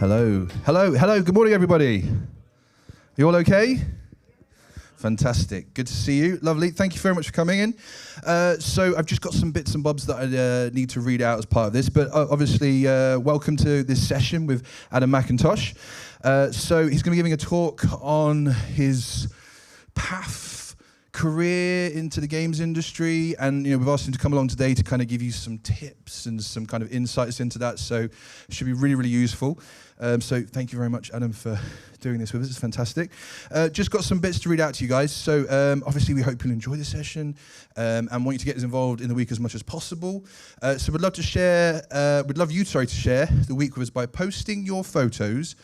Hello. Good morning, everybody. You all okay? Fantastic. Good to see you. Lovely. Thank you very much for coming in. So I've just got some bits and bobs that I need to read out as part of this, but obviously welcome to this session with Adam McIntosh. So he's going to be giving a talk on his career into the games industry, and we've asked him to come along today to kind of give you some tips and some kind of insights into that, so it should be really, really useful. So thank you very much, Adam, for doing this with us. It's fantastic. Just got some bits to read out to you guys. So obviously we hope you'll enjoy the session and want you to get us involved in the week as much as possible. So we'd love you to share the week with us by posting your photos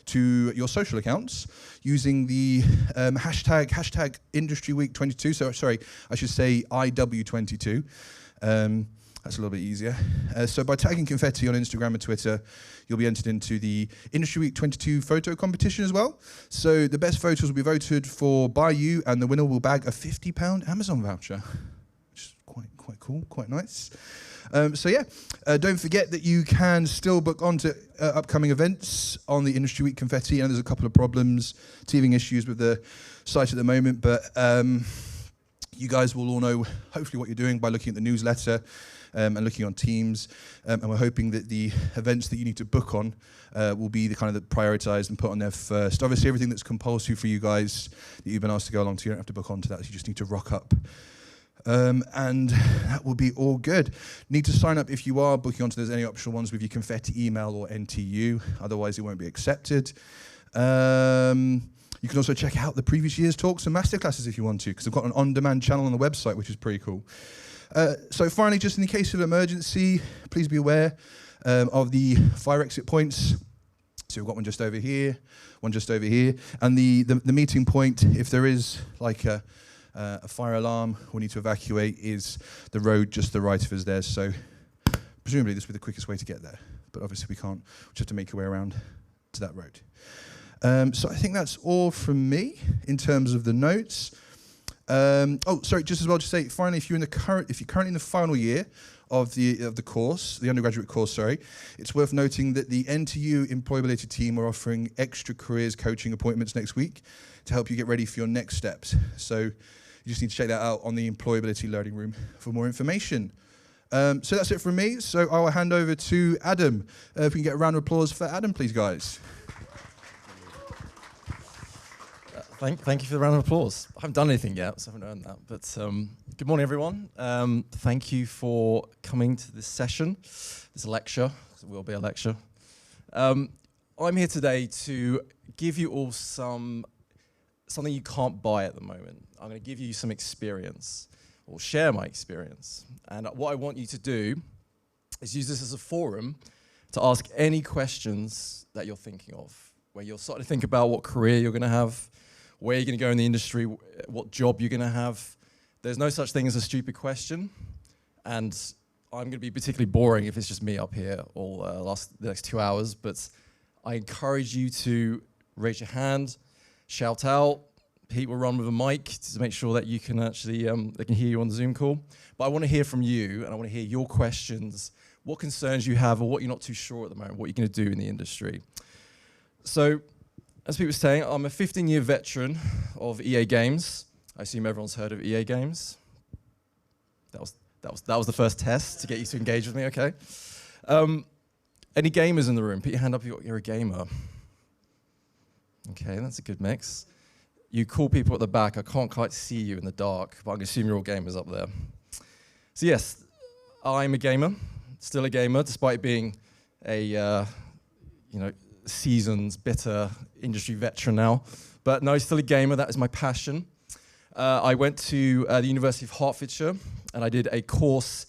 to your social accounts using the hashtag Industry Week 22. So sorry, I should say IW22. That's a little bit easier. So by tagging Confetti on Instagram and Twitter, you'll be entered into the Industry Week 22 photo competition as well. So the best photos will be voted for by you, and the winner will bag a £50 Amazon voucher, which is quite cool, quite nice. So yeah, don't forget that you can still book onto upcoming events on the Industry Week Confetti, and there's a couple of teething issues with the site at the moment, but you guys will all know hopefully what you're doing by looking at the newsletter and looking on Teams, and we're hoping that the events that you need to book on will be the kind of prioritized and put on there first. Obviously everything that's compulsory for you guys that you've been asked to go along to, you don't have to book onto that, so you just need to rock up. And that will be all good. Need to sign up if you are booking onto there's any optional ones with your Confetti email or NTU, otherwise it won't be accepted. You can also check out the previous year's talks and masterclasses if you want to, because I've got an on-demand channel on the website, which is pretty cool. So finally, just in the case of emergency, please be aware of the fire exit points. So we've got one just over here, and the meeting point, if there is like a fire alarm, we need to evacuate, is the road just to the right of us there. So presumably this will be the quickest way to get there, but obviously we can't. We just have to make our way around to that road. So I think that's all from me in terms of the notes. Just as well to say, finally, if you're currently in the final year of the course, the undergraduate course, it's worth noting that the NTU employability team are offering extra careers coaching appointments next week to help you get ready for your next steps. So you just need to check that out on the employability learning room for more information. So that's it from me. So I'll hand over to Adam. If we can get a round of applause for Adam, please, guys. Thank you for the round of applause. I haven't done anything yet, so I haven't earned that. But good morning, everyone. Thank you for coming to this session, this lecture, because it will be a lecture. I'm here today to give you all something you can't buy at the moment. I'm going to give you some experience, or share my experience. And what I want you to do is use this as a forum to ask any questions that you're thinking of, where you're starting to think about what career you're going to have, where you're going to go in the industry, what job you're going to have. There's no such thing as a stupid question, and I'm going to be particularly boring if it's just me up here all the next 2 hours, but I encourage you to raise your hand, shout out. Pete will run with a mic to make sure that you can actually, they can hear you on the Zoom call. But I want to hear from you, and I want to hear your questions, what concerns you have, or what you're not too sure at the moment, what you're going to do in the industry. So, as Pete was saying, I'm a 15-year veteran of EA Games. I assume everyone's heard of EA Games. That was the first test to get you to engage with me, okay? Any gamers in the room? Put your hand up if you're a gamer. Okay, that's a good mix. You cool people at the back, I can't quite see you in the dark, but I can assume you're all gamers up there. So yes, I'm a gamer, still a gamer, despite being a, seasoned, bitter industry veteran now. But no, still a gamer, that is my passion. I went to the University of Hertfordshire, and I did a course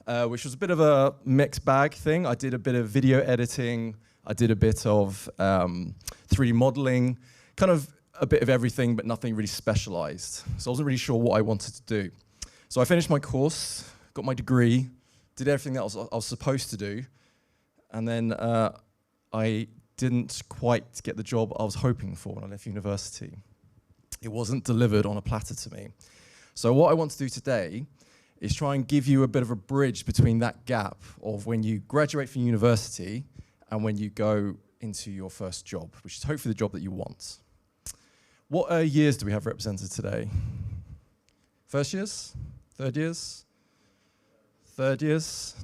which was a bit of a mixed bag thing. I did a bit of video editing, I did a bit of 3D modeling, kind of a bit of everything, but nothing really specialized. So I wasn't really sure what I wanted to do. So I finished my course, got my degree, did everything that I was supposed to do, and then I didn't quite get the job I was hoping for when I left university. It wasn't delivered on a platter to me. So what I want to do today is try and give you a bit of a bridge between that gap of when you graduate from university and when you go into your first job, which is hopefully the job that you want. What years do we have represented today? First years? Third years? Third years?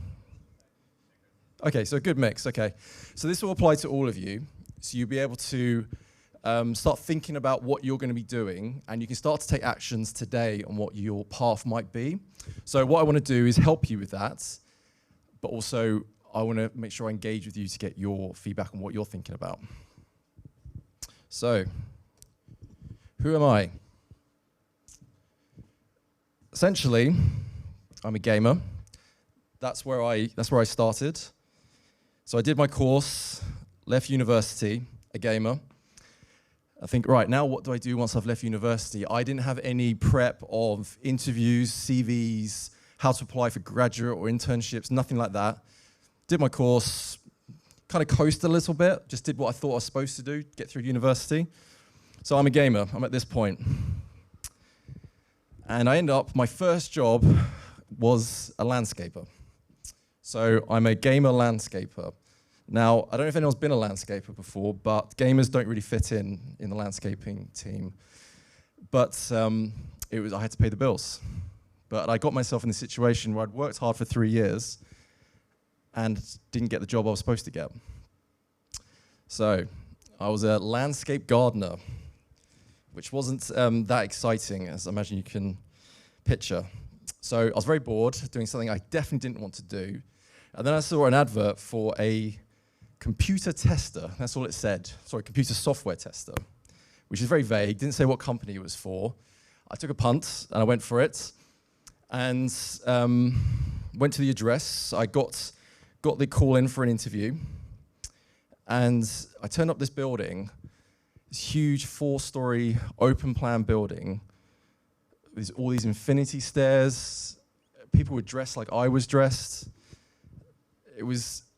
Okay, so a good mix, okay. So this will apply to all of you. So you'll be able to start thinking about what you're going to be doing, and you can start to take actions today on what your path might be. So what I want to do is help you with that, but also I want to make sure I engage with you to get your feedback on what you're thinking about. So, who am I? Essentially, I'm a gamer. That's where I started. So I did my course, left university, a gamer. I think, right, now what do I do once I've left university? I didn't have any prep of interviews, CVs, how to apply for graduate or internships, nothing like that. Did my course, kind of coasted a little bit, just did what I thought I was supposed to do, get through university. So I'm a gamer, I'm at this point. And I ended up, my first job was a landscaper. So I'm a gamer landscaper. Now, I don't know if anyone's been a landscaper before, but gamers don't really fit in the landscaping team. But I had to pay the bills. But I got myself in the situation where I'd worked hard for 3 years and didn't get the job I was supposed to get. So I was a landscape gardener, which wasn't that exciting, as I imagine you can picture. So I was very bored, doing something I definitely didn't want to do. And then I saw an advert for a computer tester. That's all it said. Sorry, computer software tester, which is very vague. Didn't say what company it was for. I took a punt, and I went for it. And went to the address. I got the call in for an interview. And I turned up this building, this huge 4-story open plan building. There's all these infinity stairs. People were dressed like I was dressed.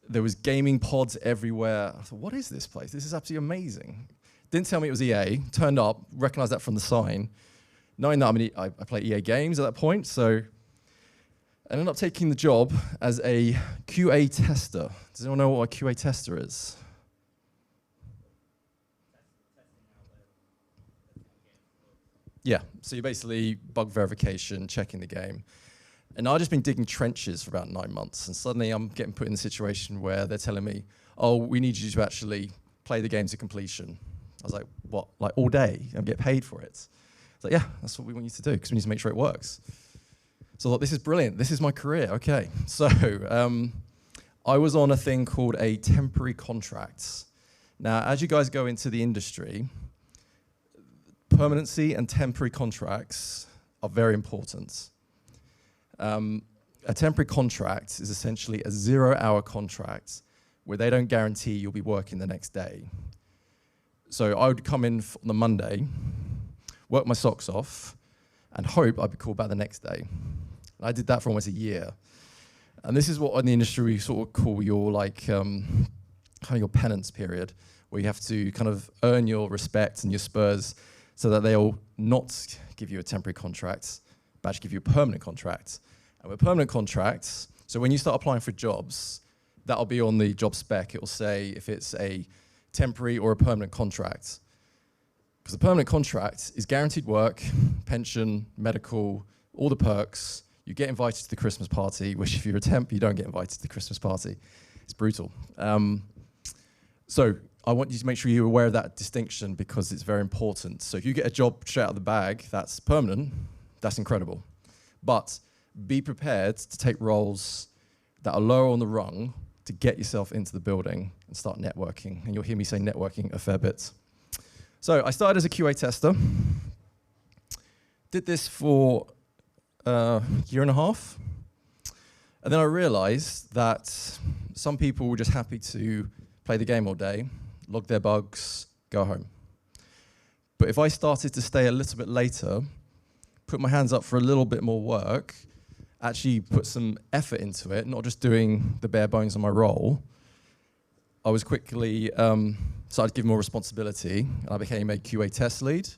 There was gaming pods everywhere. I thought, what is this place? This is absolutely amazing. Didn't tell me it was EA. Turned up, recognized that from the sign. Knowing that I play EA games at that point, so I ended up taking the job as a QA tester. Does anyone know what a QA tester is? Yeah, so you're basically bug verification, checking the game. And I've just been digging trenches for about 9 months, and suddenly I'm getting put in a situation where they're telling me, oh, we need you to actually play the game to completion. I was like, what, like all day and get paid for it? It's like, yeah, that's what we want you to do, because we need to make sure it works. So I thought, this is brilliant, this is my career, okay. So I was on a thing called a temporary contract. Now, as you guys go into the industry, permanency and temporary contracts are very important. A temporary contract is essentially a 0-hour contract where they don't guarantee you'll be working the next day. So I would come in on the Monday, work my socks off, and hope I'd be called back the next day. And I did that for almost a year. And this is what in the industry we sort of call your kind of your penance period, where you have to kind of earn your respect and your spurs so that they'll not give you a temporary contract, but actually give you a permanent contract. And with permanent contracts, so when you start applying for jobs, that'll be on the job spec. It will say if it's a temporary or a permanent contract. Because the permanent contract is guaranteed work, pension, medical, all the perks. You get invited to the Christmas party, which if you're a temp, you don't get invited to the Christmas party. It's brutal. So I want you to make sure you're aware of that distinction, because it's very important. So if you get a job straight out of the bag that's permanent, that's incredible. But be prepared to take roles that are lower on the rung to get yourself into the building and start networking. And you'll hear me say networking a fair bit. So I started as a QA tester. Did this for a year and a half. And then I realized that some people were just happy to play the game all day, log their bugs, go home. But if I started to stay a little bit later, put my hands up for a little bit more work, actually put some effort into it, not just doing the bare bones on my role, I was quickly started giving more responsibility, and I became a QA test lead.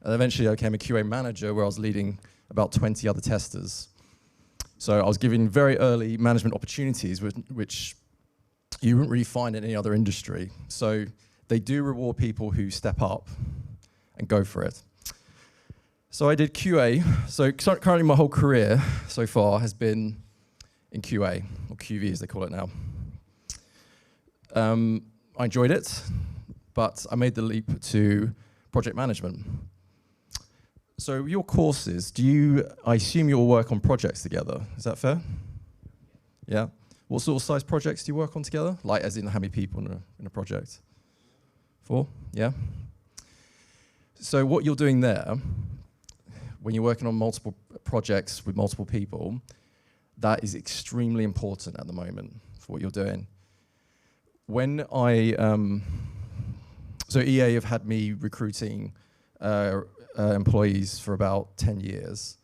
And eventually I became a QA manager, where I was leading about 20 other testers. So I was given very early management opportunities, which you wouldn't really find in any other industry. So they do reward people who step up and go for it. So I did QA. So currently my whole career so far has been in QA, or QV as they call it now. I enjoyed it, but I made the leap to project management. So your courses, I assume you all work on projects together, is that fair? Yeah. What sort of size projects do you work on together? Like as in how many people in a project? 4, yeah? So what you're doing there, when you're working on multiple projects with multiple people, that is extremely important at the moment for what you're doing. When so EA have had me recruiting employees for about 10 years.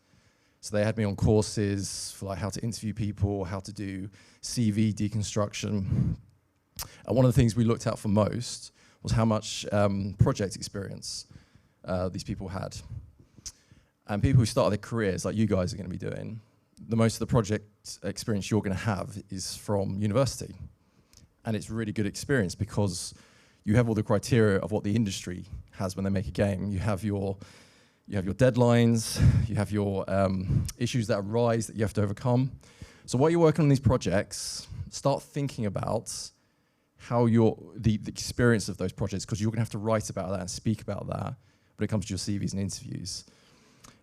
So they had me on courses for like how to interview people, how to do CV deconstruction. And one of the things we looked at for most was how much project experience these people had. And people who started their careers, like you guys are going to be doing, the most of the project experience you're going to have is from university. And it's really good experience because you have all the criteria of what the industry has when they make a game. You have your deadlines, you have your issues that arise that you have to overcome. So while you're working on these projects, start thinking about how the experience of those projects, because you're going to have to write about that and speak about that when it comes to your CVs and interviews.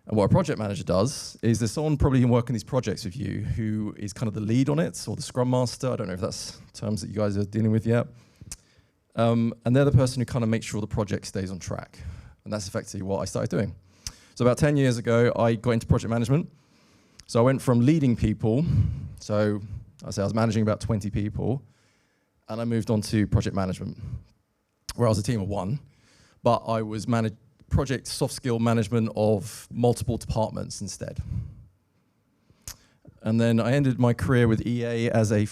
And what a project manager does is there's someone probably working these projects with you who is kind of the lead on it, or the scrum master. I don't know if that's terms that you guys are dealing with yet. And they're the person who kind of makes sure the project stays on track. And that's effectively what I started doing. So about 10 years ago, I got into project management. So I went from leading people, so I was managing about 20 people, and I moved on to project management, where I was a team of 1, but I was project soft skill management of multiple departments instead. And then I ended my career with EA as a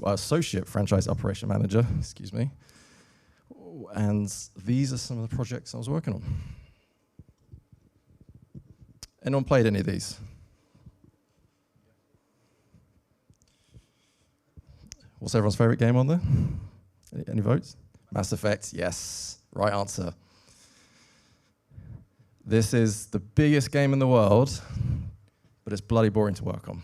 associate franchise operation manager, excuse me. And these are some of the projects I was working on. Anyone played any of these? What's everyone's favorite game on there? Any votes? Mass Effect, yes, right answer. This is the biggest game in the world, but it's bloody boring to work on.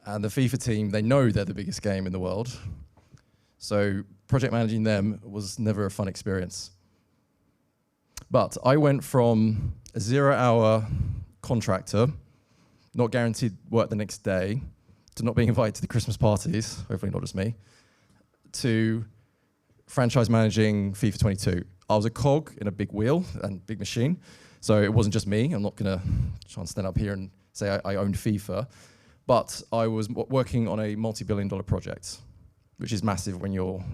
And the FIFA team, they know they're the biggest game in the world. So project managing them was never a fun experience. But I went from a 0-hour contractor, not guaranteed work the next day, to not being invited to the Christmas parties, hopefully not just me, to franchise managing FIFA 22. I was a cog in a big wheel and big machine, so it wasn't just me. I'm not going to try and stand up here and say I owned FIFA, but I was working on a multi-billion-dollar project, which is massive when you're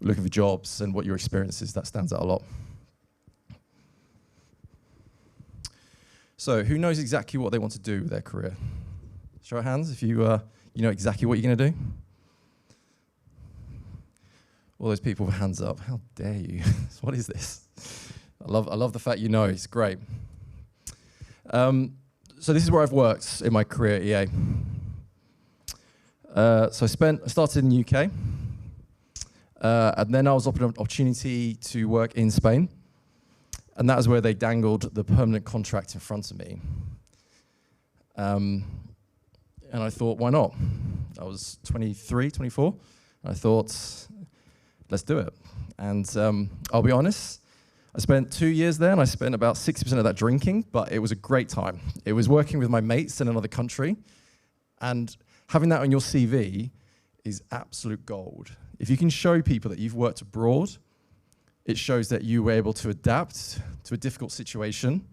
looking for jobs, and what your experience is, that stands out a lot. So who knows exactly what they want to do with their career? Show of hands if you know exactly what you're going to do. All those people with hands up. How dare you? What is this? I love the fact you know. It's great. So this is where I've worked in my career at EA. So I started in the UK, and then I was offered an opportunity to work in Spain, and that was where they dangled the permanent contract in front of me. And I thought, why not? I was 23, 24, and I thought, let's do it. And I'll be honest, I spent 2 years there, and I spent about 60% of that drinking, but it was a great time. It was working with my mates in another country, and having that on your CV is absolute gold. If you can show people that you've worked abroad, it shows that you were able to adapt to a difficult situation,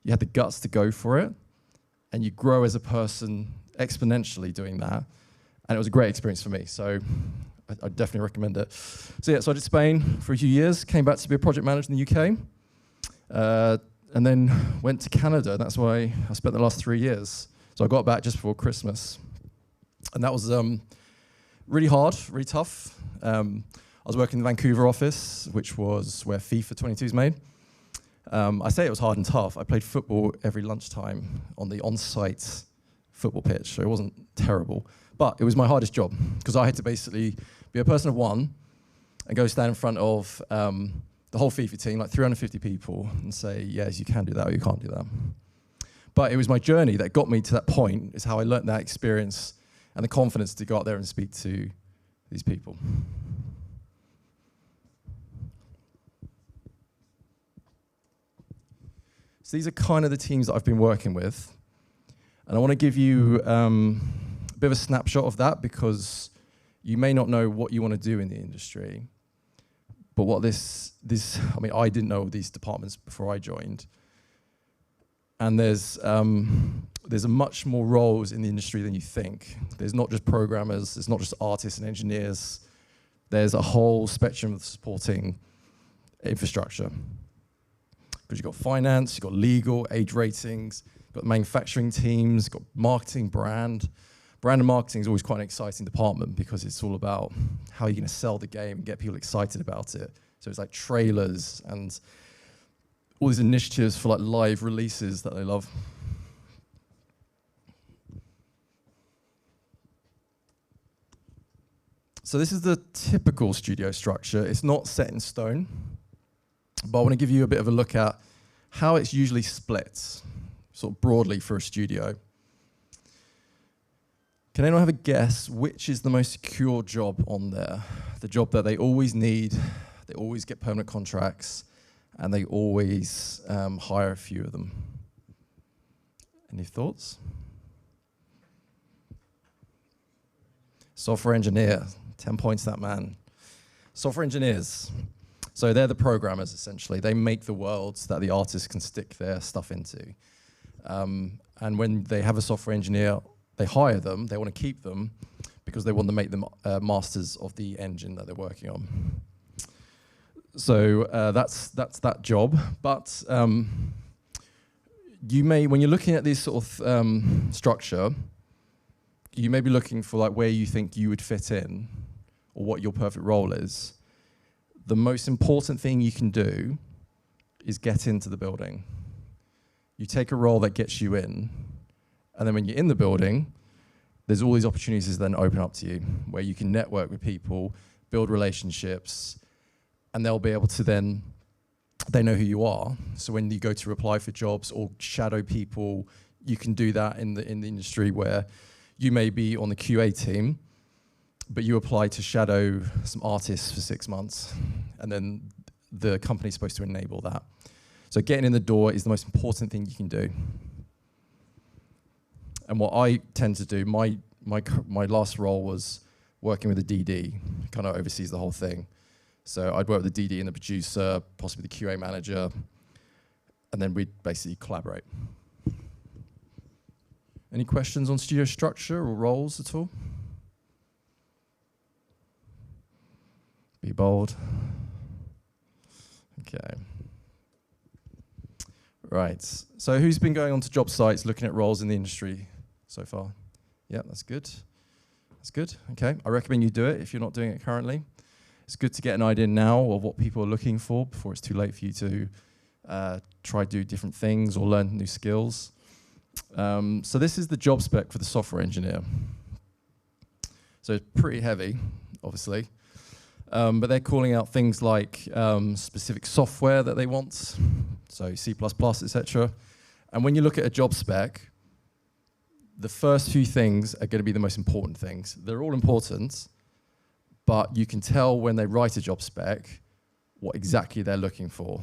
you had the guts to go for it, and you grow as a person exponentially doing that. And it was a great experience for me, so I definitely recommend it. So yeah, so I did Spain for a few years, came back to be a project manager in the UK, and then went to Canada. That's where I spent the last 3 years. So I got back just before Christmas. And that was really hard, really tough. I was working in the Vancouver office, which was where FIFA 22 is made. I say it was hard and tough. I played football every lunchtime on the on-site football pitch, so it wasn't terrible. But it was my hardest job, because I had to basically be a person of one and go stand in front of the whole FIFA team, like 350 people, and say, yes, you can do that or you can't do that. But it was my journey that got me to that point, is how I learned that experience and the confidence to go out there and speak to these people. So these are kind of the teams that I've been working with. And I want to give you a bit of a snapshot of that, because you may not know what you want to do in the industry. But what I mean, I didn't know these departments before I joined. And there's a much more roles in the industry than you think. There's not just programmers, there's not just artists and engineers. There's a whole spectrum of supporting infrastructure. Because you've got finance, you've got legal, age ratings, you've got manufacturing teams, you've got marketing, brand. Brand and marketing is always quite an exciting department, because it's all about how you're going to sell the game and get people excited about it. So it's like trailers and all these initiatives for like live releases that I love. So this is the typical studio structure. It's not set in stone, but I want to give you a bit of a look at how it's usually split, sort of broadly for a studio. Can anyone have a guess which is the most secure job on there? The job that they always need, they always get permanent contracts, and they always hire a few of them. Any thoughts? Software engineer, 10 points that man. Software engineers, so they're the programmers essentially. They make the worlds that the artists can stick their stuff into. And when they have a software engineer, they hire them, they want to keep them, because they want to make them masters of the engine that they're working on. So that's that job. But you may, when you're looking at this sort of structure, you may be looking for like where you think you would fit in, or what your perfect role is. The most important thing you can do is get into the building. You take a role that gets you in, and then when you're in the building, there's all these opportunities then open up to you, where you can network with people, build relationships, and they'll be able to then, they know who you are. So when you go to apply for jobs or shadow people, you can do that in the industry, where you may be on the QA team, but you apply to shadow some artists for 6 months, and then the company's supposed to enable that. So getting in the door is the most important thing you can do. And what I tend to do, my last role was working with a DD, kind of oversees the whole thing. So I'd work with the DD and the producer, possibly the QA manager, and then we'd basically collaborate. Any questions on studio structure or roles at all? Be bold. Okay. Right, so who's been going onto job sites looking at roles in the industry so far? Yeah, that's good. That's good, okay. I recommend you do it if you're not doing it currently. It's good to get an idea now of what people are looking for before it's too late for you to try to do different things or learn new skills. So this is the job spec for the software engineer. So it's pretty heavy, obviously. But they're calling out things like specific software that they want, so C++, etc. And when you look at a job spec, the first few things are going to be the most important things. They're all important, but you can tell when they write a job spec what exactly they're looking for.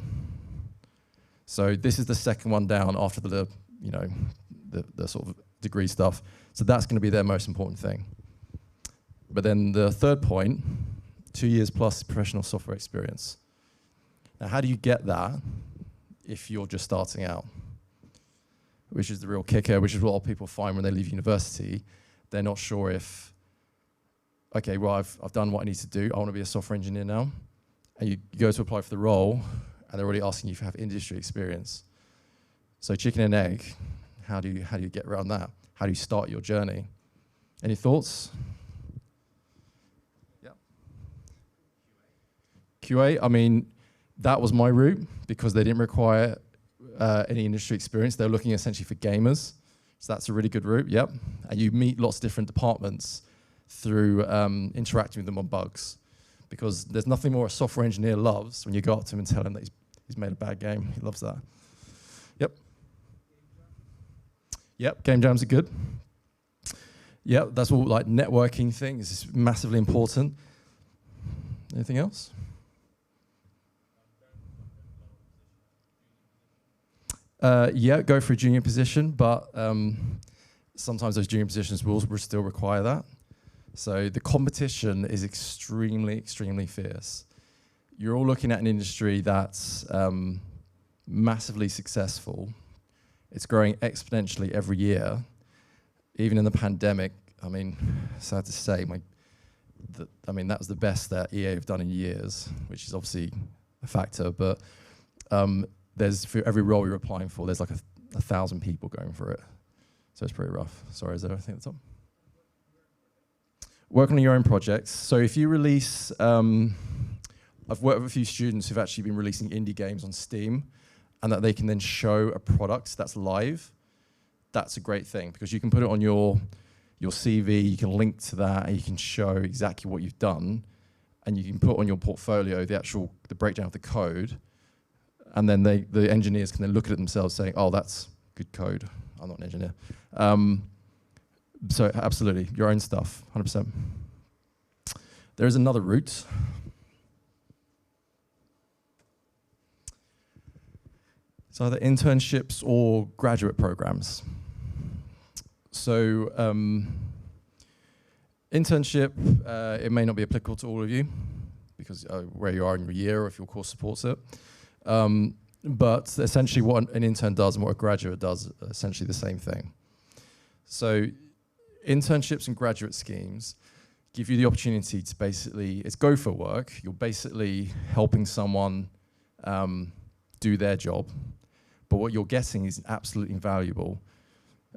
So this is the second one down after the sort of degree stuff. So that's going to be their most important thing. But then the third point, 2 years plus professional software experience. Now, how do you get that if you're just starting out? Which is the real kicker, which is what a lot of people find when they leave university. They're not sure if, okay, well, I've done what I need to do. I want to be a software engineer now. And you go to apply for the role, and they're already asking you if you have industry experience. So chicken and egg, how do you get around that? How do you start your journey? Any thoughts? QA, I mean, that was my route because they didn't require any industry experience. They were looking essentially for gamers So that's a really good route, yep. And you meet lots of different departments through interacting with them on bugs. Because there's nothing more a software engineer loves when you go up to him and tell him that he's made a bad game. He loves that. Yep. Yep, game jams are good. Yep, that's all like networking things. It's massively important. Anything else? Yeah, go for a junior position, but sometimes those junior positions will still require that. So the competition is extremely, extremely fierce. You're all looking at an industry that's massively successful. It's growing exponentially every year. Even in the pandemic, I mean, sad to say, that was the best that EA have done in years, which is obviously a factor, but there's, for every role you're applying for, there's like 1,000 people going for it. So it's pretty rough. Sorry, is there anything at the top? Work on your own projects. So if you release, I've worked with a few students who've actually been releasing indie games on Steam, and that they can then show a product that's live. That's a great thing, because you can put it on your CV, you can link to that, and you can show exactly what you've done, and you can put on your portfolio the breakdown of the code, and then the engineers can then look at it themselves saying, oh, that's good code. I'm not an engineer. So absolutely, your own stuff, 100%. There is another route. It's either internships or graduate programs. So internship, it may not be applicable to all of you because where you are in your year or if your course supports it. But essentially what an intern does and what a graduate does are essentially the same thing. So internships and graduate schemes give you the opportunity to basically, it's go for work. You're basically helping someone do their job, but what you're getting is absolutely invaluable.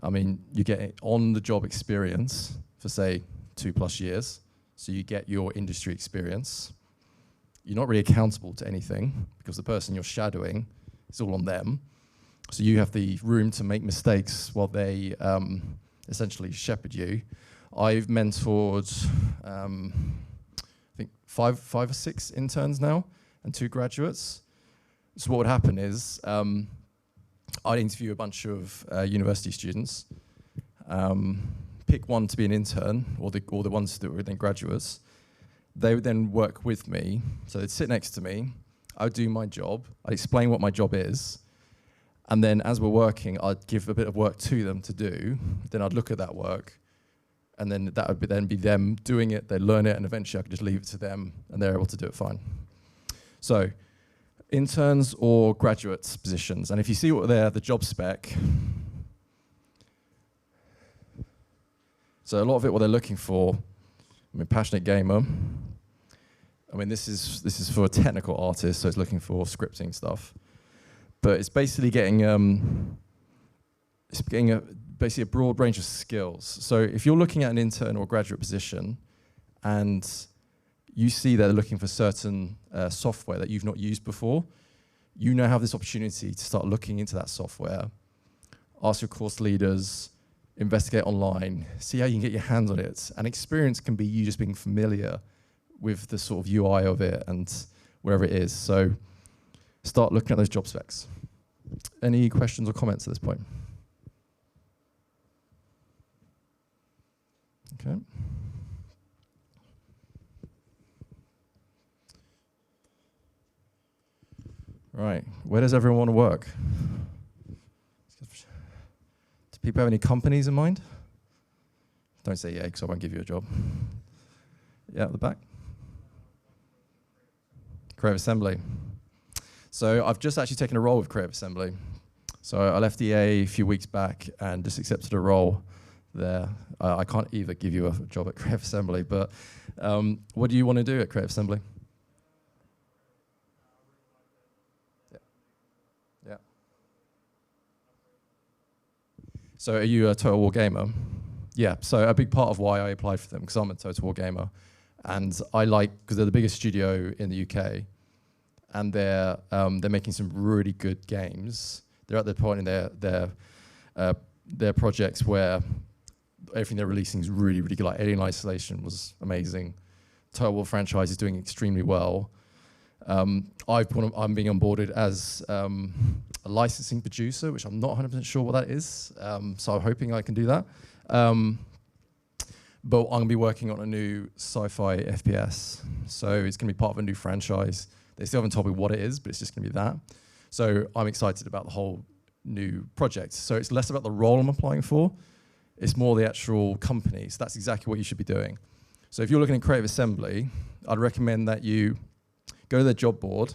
I mean, you get on-the-job experience for, say, 2+ years, so you get your industry experience. You're not really accountable to anything because the person you're shadowing, it's all on them. So you have the room to make mistakes while they essentially shepherd you. I've mentored, I think, five or six interns now and 2 graduates. So what would happen is I'd interview a bunch of university students, pick one to be an intern, or the ones that were then graduates. They would then work with me, so they'd sit next to me, I would do my job, I'd explain what my job is, and then as we're working, I'd give a bit of work to them to do, then I'd look at that work, and then that would then be them doing it, they'd learn it, and eventually I could just leave it to them, and they're able to do it fine. So, interns or graduates positions, and if you see what they're, the job spec, so a lot of it, what they're looking for, I mean, passionate gamer. I mean, this is for a technical artist, so it's looking for scripting stuff. But it's basically getting basically a broad range of skills. So if you're looking at an intern or graduate position, and you see they're looking for certain software that you've not used before, you now have this opportunity to start looking into that software, ask your course leaders, investigate online, see how you can get your hands on it. And experience can be you just being familiar with the sort of UI of it and wherever it is. So start looking at those job specs. Any questions or comments at this point? Okay. Right, where does everyone want to work? Do people have any companies in mind? Don't say yeah, because I won't give you a job. Yeah, at the back. Creative Assembly. So I've just actually taken a role with Creative Assembly. So I left EA a few weeks back and just accepted a role there. I can't either give you a job at Creative Assembly, but what do you want to do at Creative Assembly? Yeah. So are you a Total War gamer? Yeah, so a big part of why I applied for them, because I'm a Total War gamer, and I like, because they're the biggest studio in the UK, and they're making some really good games. They're at the point in their they're projects where everything they're releasing is really, really good. Like Alien Isolation was amazing. Total War franchise is doing extremely well. I'm being onboarded as a licensing producer, which I'm not 100% sure what that is. So I'm hoping I can do that. But I'm going to be working on a new sci-fi FPS. So it's going to be part of a new franchise. They still haven't told me what it is, but it's just going to be that. So I'm excited about the whole new project. So it's less about the role I'm applying for. It's more the actual company. So that's exactly what you should be doing. So if you're looking at Creative Assembly, I'd recommend that you go to their job board,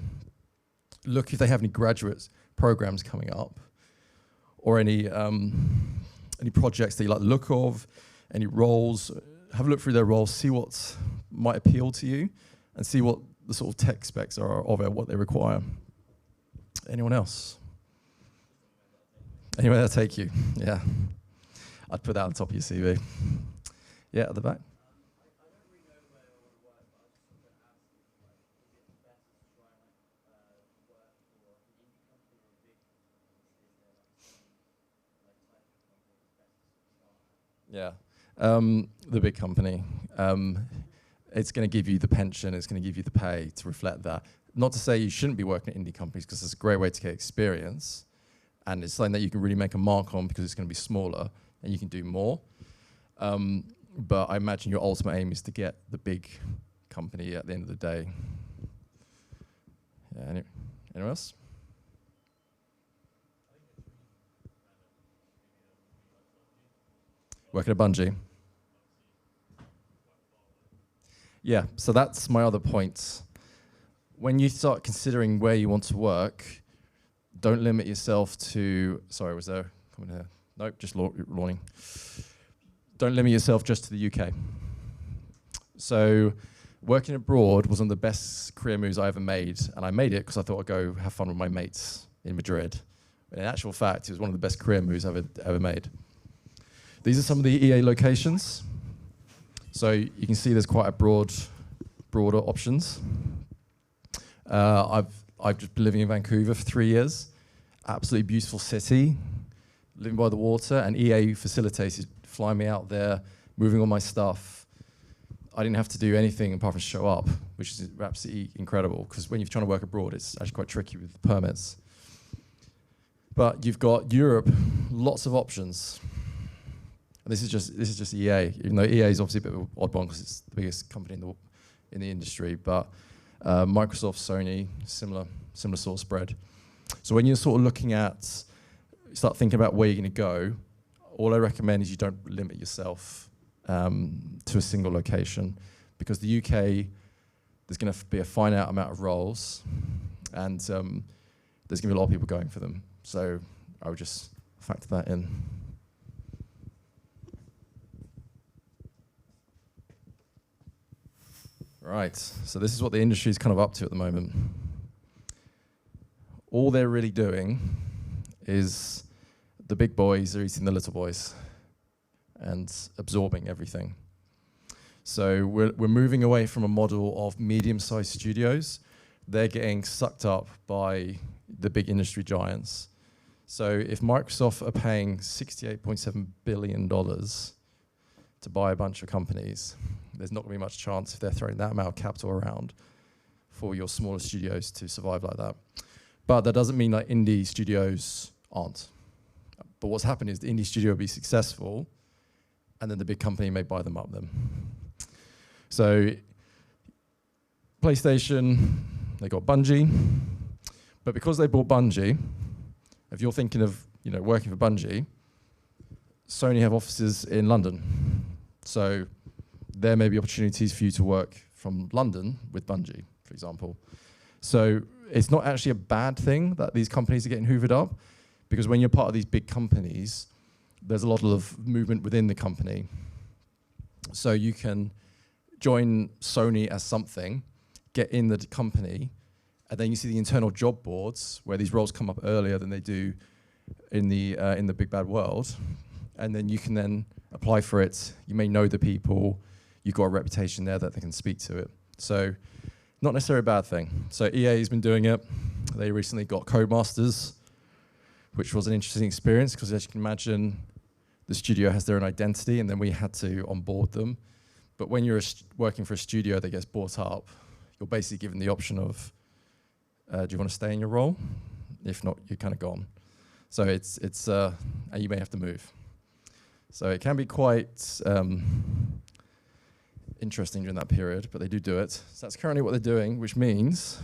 look if they have any graduate programs coming up, or any projects that you like the look of, any roles. Have a look through their roles, see what might appeal to you, and see what the sort of tech specs are of it, what they require. Anyone else? Anywhere that'll take you, yeah. I'd put that on top of your CV. Yeah, at the back. Yeah, the big company. It's going to give you the pension, it's going to give you the pay to reflect that. Not to say you shouldn't be working at indie companies, because it's a great way to get experience, and it's something that you can really make a mark on because it's going to be smaller and you can do more. But I imagine your ultimate aim is to get the big company at the end of the day. Yeah, anyone else? Working at Bungie. Yeah, so that's my other point. When you start considering where you want to work, don't limit yourself to, sorry, was there, coming here? Nope, just lawning. Don't limit yourself just to the UK. So working abroad was one of the best career moves I ever made, and I made it because I thought I'd go have fun with my mates in Madrid. But in actual fact, it was one of the best career moves I've ever made. These are some of the EA locations. So you can see there's quite a broader options. I've just been living in Vancouver for 3 years. Absolutely beautiful city, living by the water, and EA facilitated flying me out there, moving all my stuff. I didn't have to do anything apart from show up, which is absolutely incredible, because when you're trying to work abroad, it's actually quite tricky with the permits. But you've got Europe, lots of options. And this is just EA, even though EA is obviously a bit of an odd one because it's the biggest company in the industry. But Microsoft, Sony, similar sort of spread. So when you're sort of looking at, start thinking about where you're going to go, all I recommend is you don't limit yourself to a single location, because the UK, there's going to be a finite amount of roles, and there's going to be a lot of people going for them. So I would just factor that in. Right, so this is what the industry is kind of up to at the moment. All they're really doing is the big boys are eating the little boys and absorbing everything. So we're moving away from a model of medium-sized studios. They're getting sucked up by the big industry giants. So if Microsoft are paying $68.7 billion to buy a bunch of companies, there's not going to be much chance if they're throwing that amount of capital around for your smaller studios to survive like that. But that doesn't mean like indie studios aren't. But what's happened is the indie studio will be successful, and then the big company may buy them up then. So PlayStation, they got Bungie, but because they bought Bungie, if you're thinking of working for Bungie, Sony have offices in London. So there may be opportunities for you to work from London with Bungie, for example. So it's not actually a bad thing that these companies are getting hoovered up, because when you're part of these big companies, there's a lot of movement within the company. So you can join Sony as something, get in the company, and then you see the internal job boards where these roles come up earlier than they do in the big bad world. And then you can then apply for it. You may know the people. You've got a reputation there that they can speak to it. So not necessarily a bad thing. So EA has been doing it. They recently got Codemasters, which was an interesting experience, because as you can imagine, the studio has their own identity, and then we had to onboard them. But when you're working for a studio that gets bought up, you're basically given the option of, do you want to stay in your role? If not, you're kind of gone. So it's and you may have to move. So it can be quite interesting during that period, but they do it. So that's currently what they're doing, which means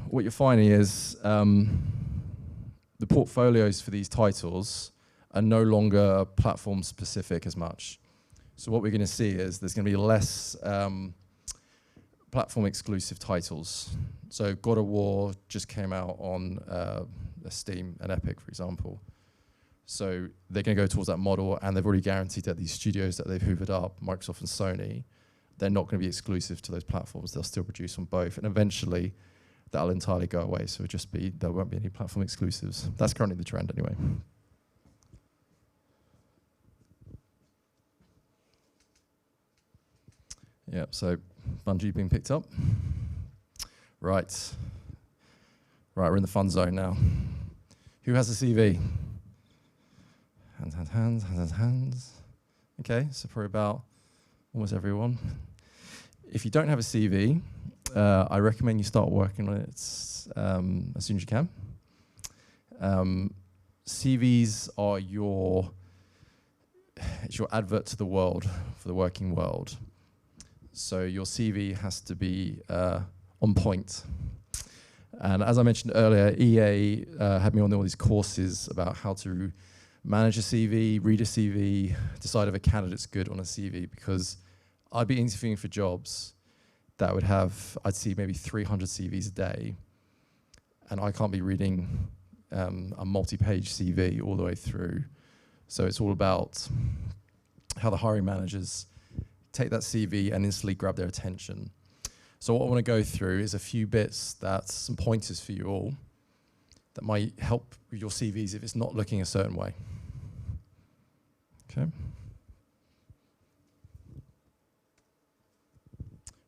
what you're finding is the portfolios for these titles are no longer platform specific as much. So what we're going to see is there's going to be less platform exclusive titles. So God of War just came out on Steam and Epic, for example. So they're going to go towards that model, and they've already guaranteed that these studios that they've hoovered up, Microsoft and Sony, they're not going to be exclusive to those platforms. They'll still produce on both, and eventually that'll entirely go away. So there won't be any platform exclusives. That's currently the trend anyway. Yeah, so Bungie being picked up. Right, we're in the fun zone now. Who has a CV? Hands. Okay, so probably about almost everyone. If you don't have a CV, I recommend you start working on it as soon as you can. CVs are your advert to the world, for the working world. So your CV has to be on point. And as I mentioned earlier, EA had me on all these courses about how to manage a CV, read a CV, decide if a candidate's good on a CV, because I'd be interviewing for jobs that would have, I'd see maybe 300 CVs a day, and I can't be reading a multi-page CV all the way through. So it's all about how the hiring managers take that CV and instantly grab their attention. So what I want to go through is a few bits, some pointers for you all that might help with your CVs if it's not looking a certain way. Okay.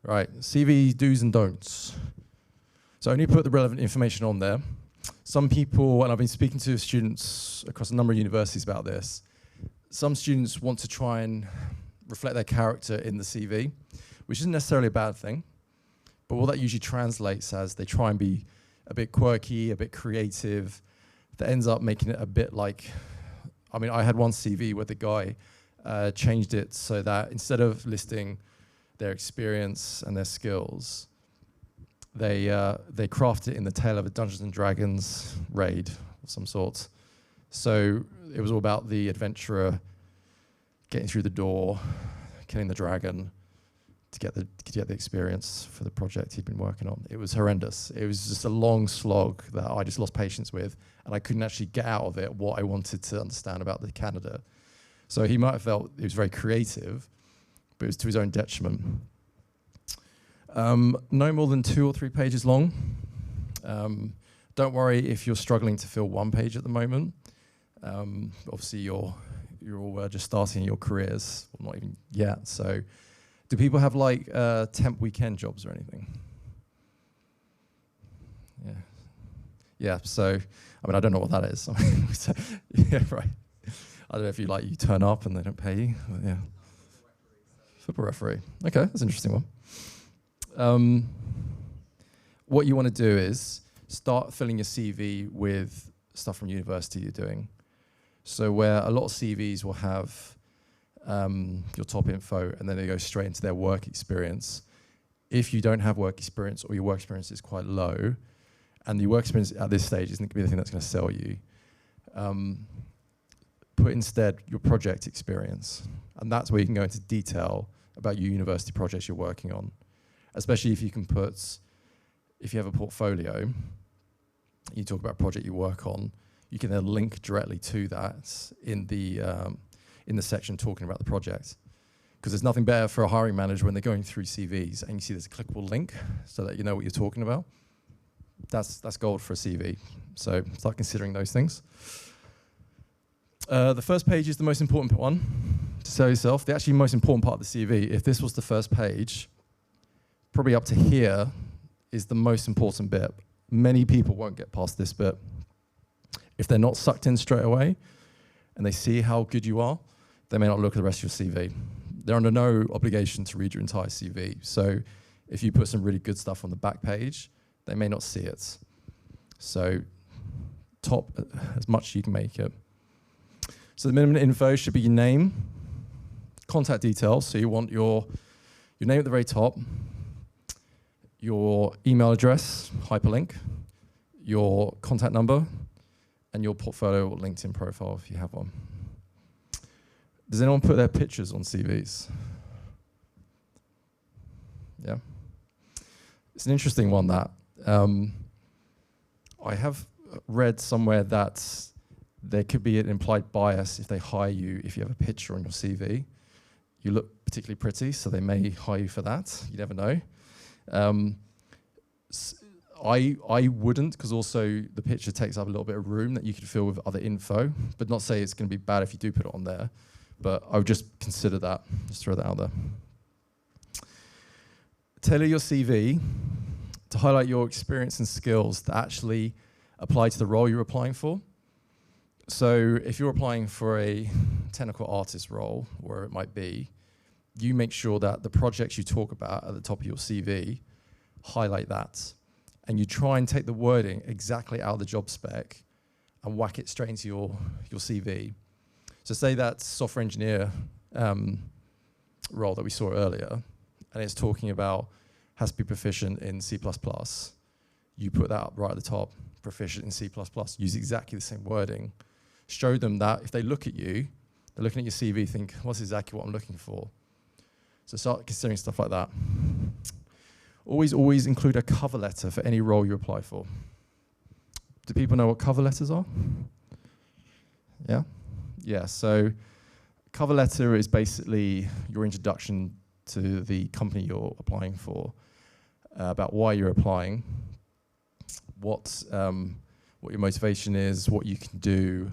Right, CV do's and don'ts. So I only put the relevant information on there. Some people, and I've been speaking to students across a number of universities about this, some students want to try and reflect their character in the CV, which isn't necessarily a bad thing. But what that usually translates as they try and be a bit quirky, a bit creative, that ends up making it a bit like, I mean, I had one CV where the guy changed it so that instead of listing their experience and their skills, they crafted it in the tail of a Dungeons and Dragons raid of some sort. So it was all about the adventurer getting through the door, killing the dragon to get the experience for the project he'd been working on. It was horrendous. It was just a long slog that I just lost patience with, and I couldn't actually get out of it what I wanted to understand about the candidate. So he might have felt it was very creative, but it was to his own detriment. No more than 2 or 3 pages long. Don't worry if you're struggling to fill 1 page at the moment. Obviously, you're all just starting your careers, well, not even yet. So, do people have like temp weekend jobs or anything? Yeah. So, I mean, I don't know what that is. So, yeah, right. I don't know if you turn up and they don't pay you. But yeah. Football referee. Okay, that's an interesting one. What you want to do is start filling your CV with stuff from university you're doing. So where a lot of CVs will have your top info and then they go straight into their work experience. If you don't have work experience or your work experience is quite low, and your work experience at this stage isn't going to be the thing that's going to sell you, put instead your project experience. And that's where you can go into detail about your university projects you're working on. Especially if you can if you have a portfolio, you talk about a project you work on, you can then link directly to that in the section talking about the project. Because there's nothing better for a hiring manager when they're going through CVs and you see there's a clickable link so that you know what you're talking about. That's gold for a CV. So start considering those things. The first page is the most important one to sell yourself. The actually most important part of the CV, if this was the first page, probably up to here is the most important bit. Many people won't get past this bit. If they're not sucked in straight away and they see how good you are, they may not look at the rest of your CV. They're under no obligation to read your entire CV. So if you put some really good stuff on the back page, they may not see it. So top as much as you can make it. So the minimum info should be your name, contact details. So you want your name at the very top, your email address, hyperlink, your contact number, and your portfolio or LinkedIn profile if you have one. Does anyone put their pictures on CVs? Yeah. It's an interesting one, that. I have read somewhere that there could be an implied bias if they hire you if you have a picture on your CV. You look particularly pretty, so they may hire you for that. You never know. I wouldn't, because also the picture takes up a little bit of room that you could fill with other info, but not say it's going to be bad if you do put it on there. But I would just consider that, just throw that out there. Tailor your CV to highlight your experience and skills that actually apply to the role you're applying for. So if you're applying for a technical artist role, where it might be, you make sure that the projects you talk about at the top of your CV highlight that. And you try and take the wording exactly out of the job spec and whack it straight into your CV. So say that software engineer role that we saw earlier, and it's talking about has to be proficient in C++. You put that up right at the top, proficient in C++. Use exactly the same wording. Show them that if they look at you, they're looking at your CV, think, what's exactly what I'm looking for? So start considering stuff like that. Always include a cover letter for any role you apply for. Do people know what cover letters are? Yeah? Yeah, so cover letter is basically your introduction to the company you're applying for, about why you're applying, what your motivation is, what you can do,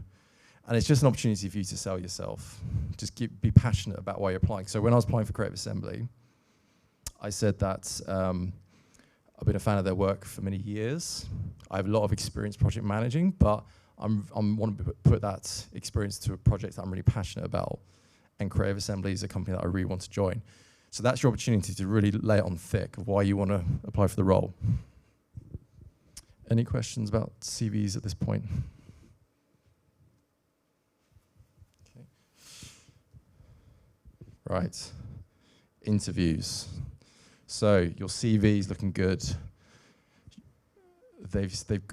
and it's just an opportunity for you to sell yourself. Just be passionate about why you're applying. So when I was applying for Creative Assembly, I said that I've been a fan of their work for many years. I have a lot of experience project managing, but I want to put that experience to a project that I'm really passionate about. And Creative Assembly is a company that I really want to join. So that's your opportunity to really lay it on thick of why you want to apply for the role. Any questions about CVs at this point? Okay. Right. Interviews. So your CV is looking good.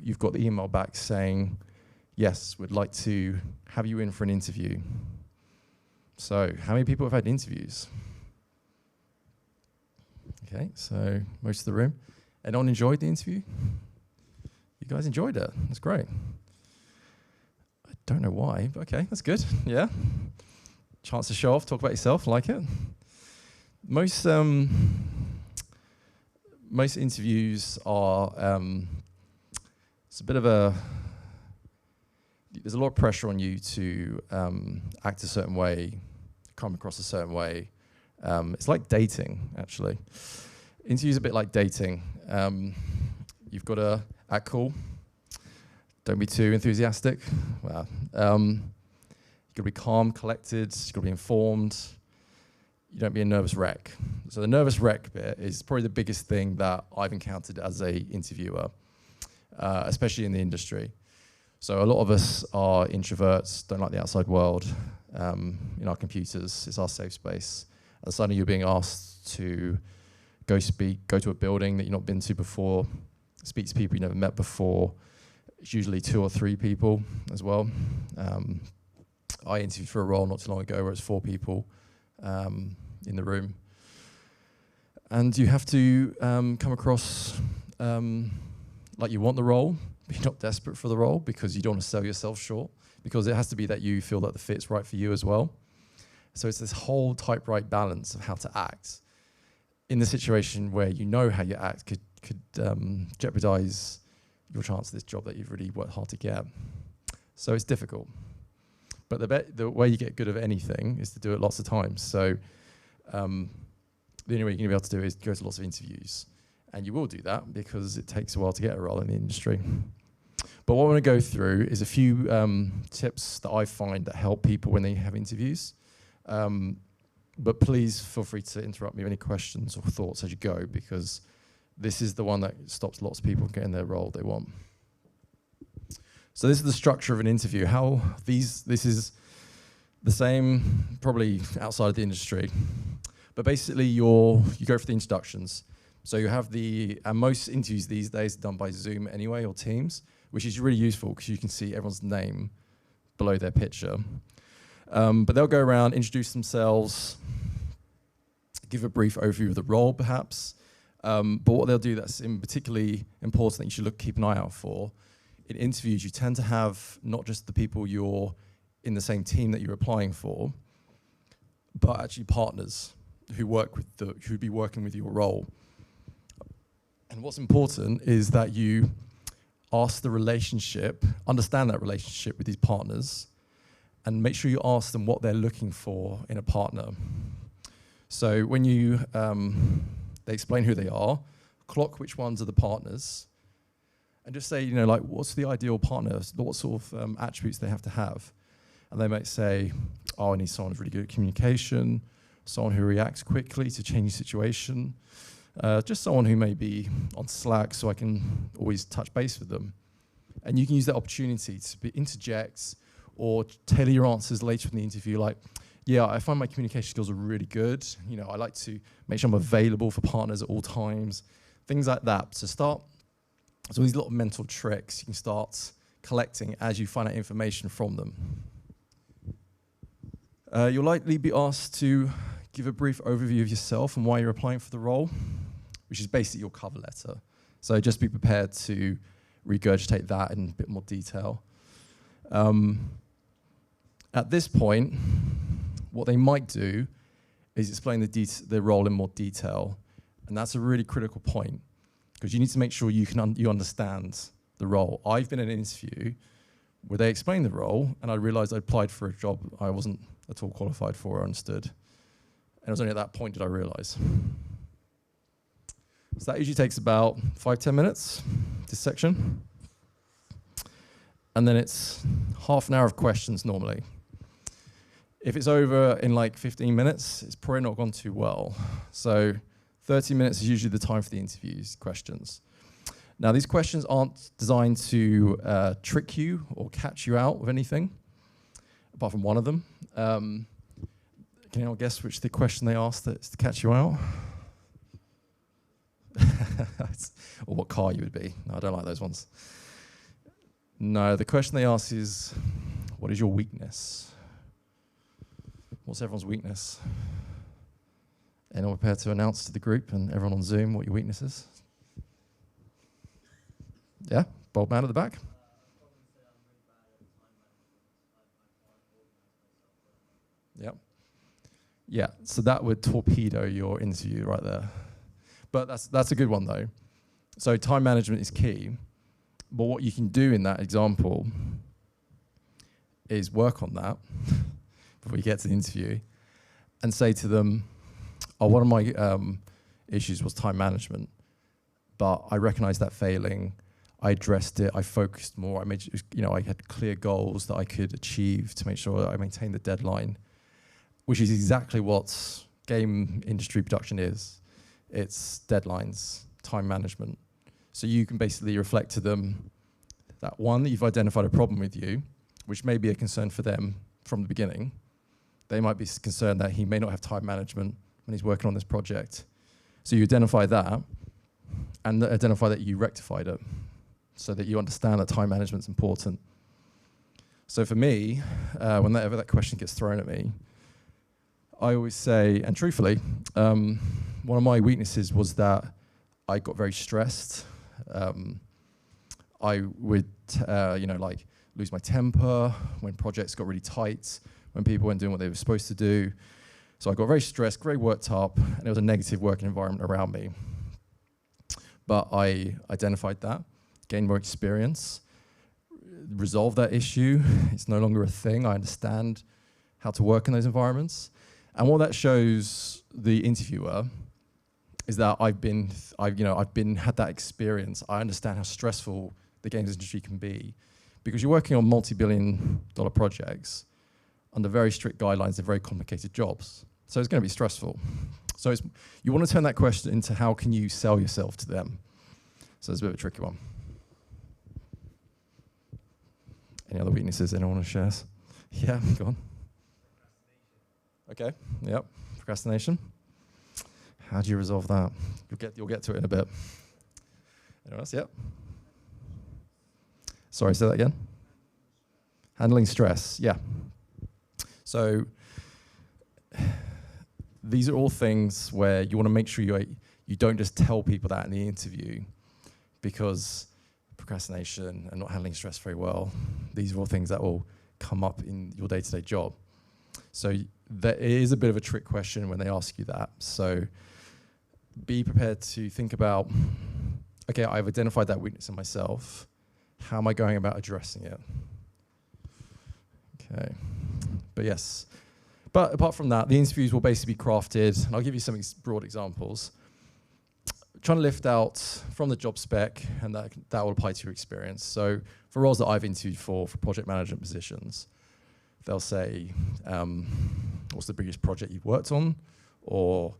You've got the email back saying, yes, we'd like to have you in for an interview. So how many people have had interviews? Okay, so most of the room. Anyone enjoyed the interview? You guys enjoyed it. That's great. I don't know why, but okay, that's good. Yeah. Chance to show off, talk about yourself, like it. Most interviews are, it's a bit of there's a lot of pressure on you to act a certain way, come across a certain way. It's like dating, actually. Interviews a bit like dating. You've got to act cool. Don't be too enthusiastic. Well, you've got to be calm, collected. You've got to be informed. You don't be a nervous wreck. So the nervous wreck bit is probably the biggest thing that I've encountered as a interviewer, especially in the industry. So a lot of us are introverts, don't like the outside world. In our computers, it's our safe space. And suddenly you're being asked to go to a building that you've not been to before, speak to people you've never met before. It's usually 2 or 3 people as well. I interviewed for a role not too long ago where it's 4 people in the room. And you have to come across like you want the role, but you're not desperate for the role because you don't want to sell yourself short, because it has to be that you feel that the fit's right for you as well. So it's this whole right balance of how to act in the situation where you know how you act could jeopardize your chance of this job that you've really worked hard to get. So it's difficult. But the way you get good at anything is to do it lots of times. So the only way you're going to be able to do it is go to lots of interviews. And you will do that because it takes a while to get a role in the industry. But what I want to go through is a few tips that I find that help people when they have interviews. But please feel free to interrupt me with any questions or thoughts as you go, because this is the one that stops lots of people getting their role they want. So this is the structure of an interview. This is the same, probably outside of the industry. But basically, you go for the introductions. So you have most interviews these days are done by Zoom anyway, or Teams, which is really useful because you can see everyone's name below their picture. But they'll go around, introduce themselves, give a brief overview of the role, perhaps. But what they'll do that's particularly important that you should keep an eye out for, in interviews, you tend to have not just the people you're in the same team that you're applying for, but actually partners who'd be working with your role. And what's important is that you understand that relationship with these partners, and make sure you ask them what they're looking for in a partner. So when they explain who they are, clock which ones are the partners, and just say, what's the ideal partner? What sort of attributes they have to have? And they might say, I need someone who's really good at communication, someone who reacts quickly to changing situation, just someone who may be on Slack so I can always touch base with them. And you can use that opportunity to interject or tailor your answers later in the interview, like, yeah, I find my communication skills are really good. I like to make sure I'm available for partners at all times, things like that. So these little mental tricks you can start collecting as you find out information from them. You'll likely be asked to give a brief overview of yourself and why you're applying for the role, which is basically your cover letter. So just be prepared to regurgitate that in a bit more detail. At this point, what they might do is explain the role in more detail. And that's a really critical point, because you need to make sure you understand the role. I've been in an interview where they explained the role, and I realized I applied for a job I wasn't at all qualified for or understood. And it was only at that point did I realize. So that usually takes about 5-10 minutes, this section. And then it's half an hour of questions normally. If it's over in like 15 minutes, it's probably not gone too well. So 30 minutes is usually the time for the interviews, questions. Now, these questions aren't designed to trick you or catch you out of anything, apart from one of them. Can you all guess which the question they asked that's to catch you out? Or what car you would be. No, I don't like those ones. No, the question they ask is, what is your weakness? What's everyone's weakness? Anyone prepared to announce to the group and everyone on Zoom what your weakness is? Yeah, bold man at the back. Yep. Yeah, so that would torpedo your interview right there. But that's a good one though. So time management is key. But what you can do in that example is work on that before you get to the interview and say to them, one of my issues was time management, but I recognized that failing. I addressed it, I focused more, I had clear goals that I could achieve to make sure that I maintained the deadline, which is exactly what game industry production is. It's deadlines, time management. So you can basically reflect to them that one, that you've identified a problem with you, which may be a concern for them from the beginning. They might be concerned that he may not have time management when he's working on this project. So you identify that, and identify that you rectified it, so that you understand that time management's important. So for me, whenever that question gets thrown at me, I always say, and truthfully, one of my weaknesses was that I got very stressed. I would, lose my temper when projects got really tight, when people weren't doing what they were supposed to do. So I got very stressed, very worked up, and there was a negative working environment around me. But I identified that, gained more experience, resolved that issue. It's no longer a thing. I understand how to work in those environments. And what that shows the interviewer is that I've had that experience. I understand how stressful the games industry can be, because you're working on multi-billion-dollar projects under very strict guidelines and very complicated jobs. So it's going to be stressful. So you want to turn that question into how can you sell yourself to them. So it's a bit of a tricky one. Any other weaknesses anyone want to share? Yeah, go on. Okay, yep, procrastination. How do you resolve that? You'll get to it in a bit. Anyone else? Yep. Sorry, say that again. Handling stress, yeah. So these are all things where you want to make sure you don't just tell people that in the interview, because procrastination and not handling stress very well, these are all things that will come up in your day-to-day job. So there is a bit of a trick question when they ask you that. So be prepared to think about, okay, I've identified that weakness in myself. How am I going about addressing it? Okay, but yes. But apart from that, the interviews will basically be crafted, and I'll give you some broad examples. Trying to lift out from the job spec, and that will apply to your experience. So for roles that I've interviewed for project management positions, they'll say, what's the biggest project you've worked on? Or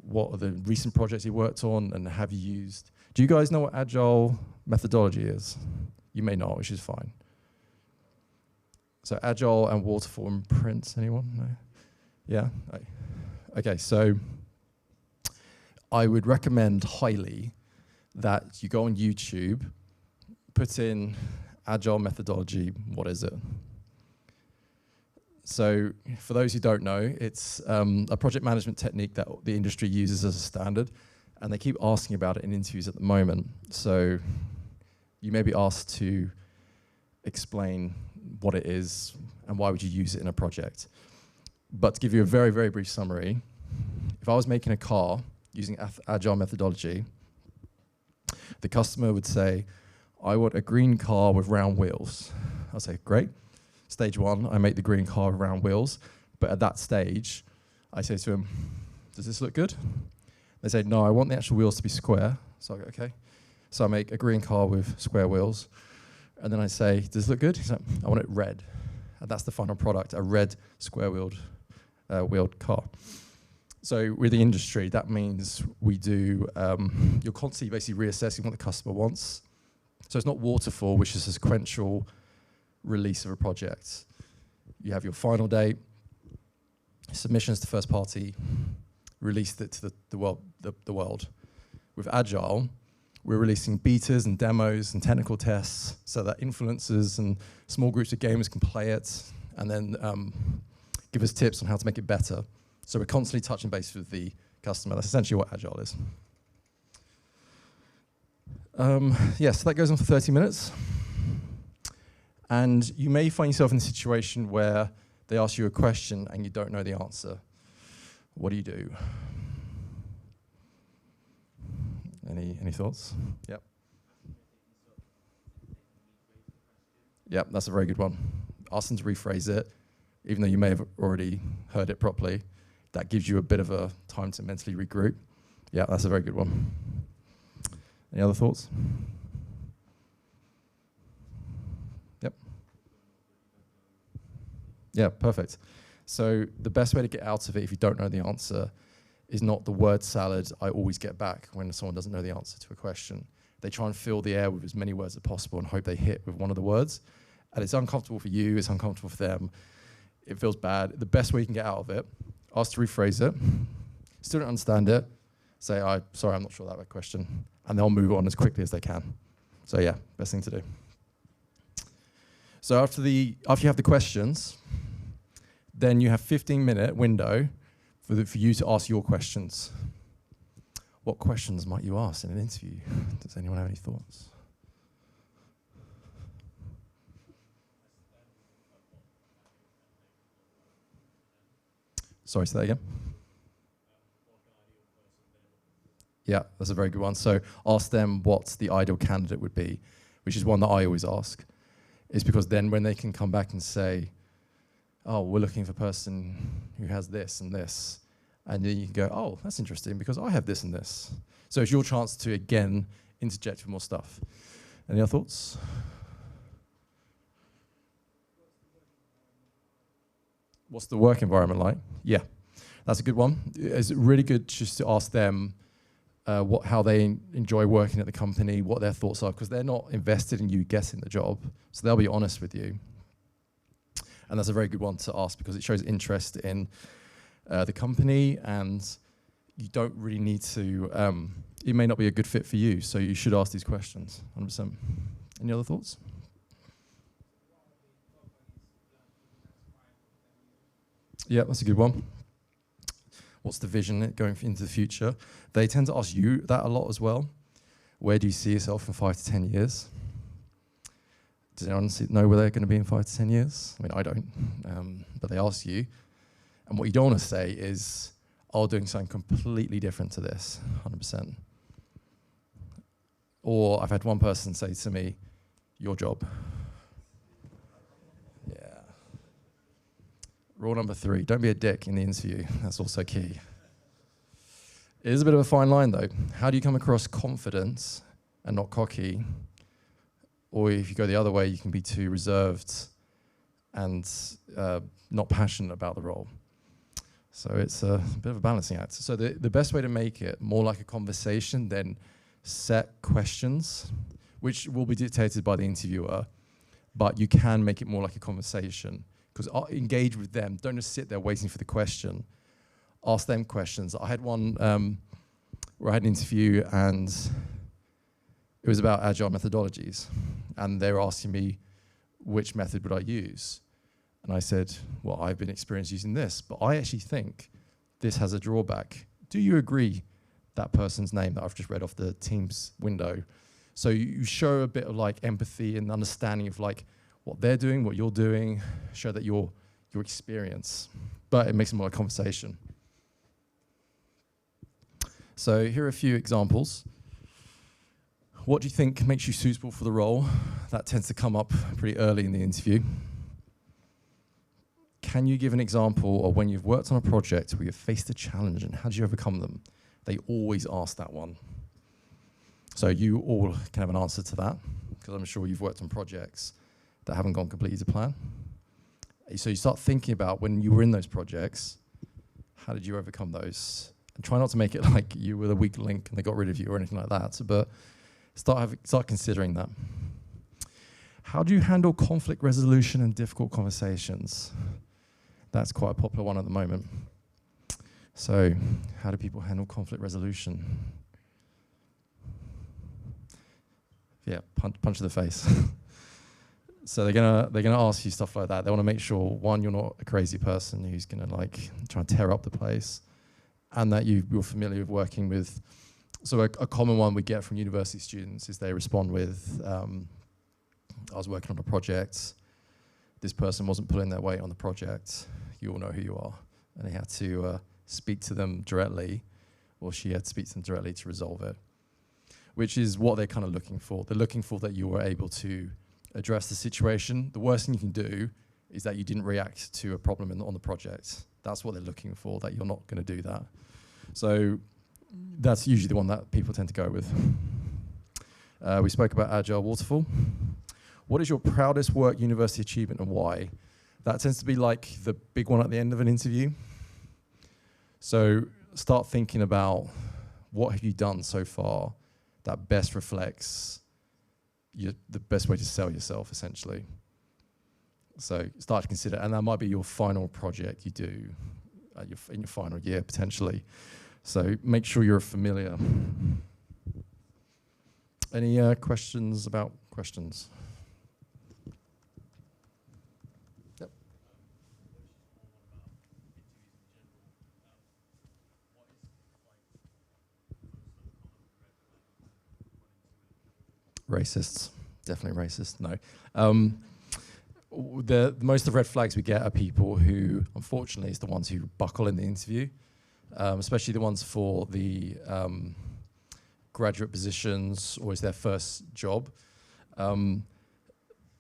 what are the recent projects you worked on, and have you used? Do you guys know what agile methodology is? You may not, which is fine. So agile and waterfall and Prince, anyone? No? Yeah? Okay, so I would recommend highly that you go on YouTube, put in agile methodology, what is it? So for those who don't know, it's a project management technique that the industry uses as a standard, and they keep asking about it in interviews at the moment. So you may be asked to explain what it is and why would you use it in a project. But to give you a very, very brief summary, if I was making a car using agile methodology, the customer would say, I want a green car with round wheels. I'll say, great. Stage one, I make the green car with round wheels. But at that stage, I say to them, does this look good? They say, no, I want the actual wheels to be square. So I go, okay. So I make a green car with square wheels. And then I say, does it look good? He's like, I want it red. And that's the final product, a red square-wheeled wheeled car. So with the industry, that means we do, you're constantly basically reassessing what the customer wants. So it's not waterfall, which is a sequential release of a project. You have your final date, submissions to first party, released it to the world. With Agile, we're releasing betas and demos and technical tests so that influencers and small groups of gamers can play it and then give us tips on how to make it better. So we're constantly touching base with the customer. That's essentially what Agile is. So that goes on for 30 minutes. And you may find yourself in a situation where they ask you a question and you don't know the answer. What do you do? Any thoughts? Yep. Yep, that's a very good one. Ask them to rephrase it, even though you may have already heard it properly. That gives you a bit of a time to mentally regroup. Yeah, that's a very good one. Any other thoughts? Yep. Yeah, perfect. So the best way to get out of it if you don't know the answer is not the word salad I always get back when someone doesn't know the answer to a question. They try and fill the air with as many words as possible and hope they hit with one of the words. And it's uncomfortable for you, it's uncomfortable for them. It feels bad. The best way you can get out of it, ask to rephrase it. Still don't understand it, say, sorry, I'm not sure about that question. And they'll move on as quickly as they can. So yeah, best thing to do. So after you have the questions, then you have 15-minute window for you to ask your questions. What questions might you ask in an interview? Does anyone have any thoughts? Sorry, say that again. Yeah, that's a very good one. So ask them what the ideal candidate would be, which is one that I always ask. Is because then when they can come back and say, oh, we're looking for a person who has this and this, and then you can go, oh, that's interesting because I have this and this. So it's your chance to, again, interject with more stuff. Any other thoughts? What's the work environment like? Yeah, that's a good one. It's really good just to ask them how they enjoy working at the company, what their thoughts are, because they're not invested in you getting the job, so they'll be honest with you. And that's a very good one to ask because it shows interest in the company, and you don't really need to, it may not be a good fit for you, so you should ask these questions, 100%. Any other thoughts? Yeah, that's a good one. What's the vision going into the future? They tend to ask you that a lot as well. Where do you see yourself in 5 to 10 years? Does anyone know where they're going to be in 5 to 10 years? I mean, I don't, but they ask you. And what you don't want to say is, oh, doing something completely different to this, 100%. Or I've had one person say to me, your job. Yeah. Rule number 3, don't be a dick in the interview. That's also key. It is a bit of a fine line, though. How do you come across confident and not cocky? Or if you go the other way, you can be too reserved and not passionate about the role. So it's a bit of a balancing act. So the best way to make it more like a conversation than set questions, which will be dictated by the interviewer, but you can make it more like a conversation. Because engage with them. Don't just sit there waiting for the question. Ask them questions. I had one where I had an interview and it was about agile methodologies. And they were asking me which method would I use. And I said, well, I've been experienced using this, but I actually think this has a drawback. Do you agree that person's name that I've just read off the Teams window? So you show a bit of like empathy and understanding of like what they're doing, what you're doing, show that your experience, but it makes it more a conversation. So here are a few examples. What do you think makes you suitable for the role? That tends to come up pretty early in the interview. Can you give an example of when you've worked on a project where you've faced a challenge and how did you overcome them? They always ask that one. So you all can have an answer to that, because I'm sure you've worked on projects that haven't gone completely to plan. So you start thinking about when you were in those projects, how did you overcome those? And try not to make it like you were the weak link and they got rid of you or anything like that, but start considering that. How do you handle conflict resolution and difficult conversations? That's quite a popular one at the moment. So how do people handle conflict resolution? Yeah, punch to the face. So they're gonna ask you stuff like that. They want to make sure, one, you're not a crazy person who's gonna like try and tear up the place, and that you're familiar with working with. So a common one we get from university students is they respond with, I was working on a project, this person wasn't pulling their weight on the project, you all know who you are, and they had to speak to them directly, or she had to speak to them directly to resolve it, which is what they're kind of looking for. They're looking for that you were able to address the situation. The worst thing you can do is that you didn't react to a problem on the project. That's what they're looking for, that you're not going to do that. So that's usually the one that people tend to go with. We spoke about Agile Waterfall. What is your proudest work university achievement and why? That tends to be like the big one at the end of an interview. So start thinking about what have you done so far that best reflects the best way to sell yourself, essentially. So start to consider, and that might be your final project you do in your final year, potentially. So make sure you're familiar. Any questions about questions? Yep. Racists, definitely racist. No. Most of the red flags we get are people who, unfortunately, is the ones who buckle in the interview, especially the ones for the graduate positions or is their first job.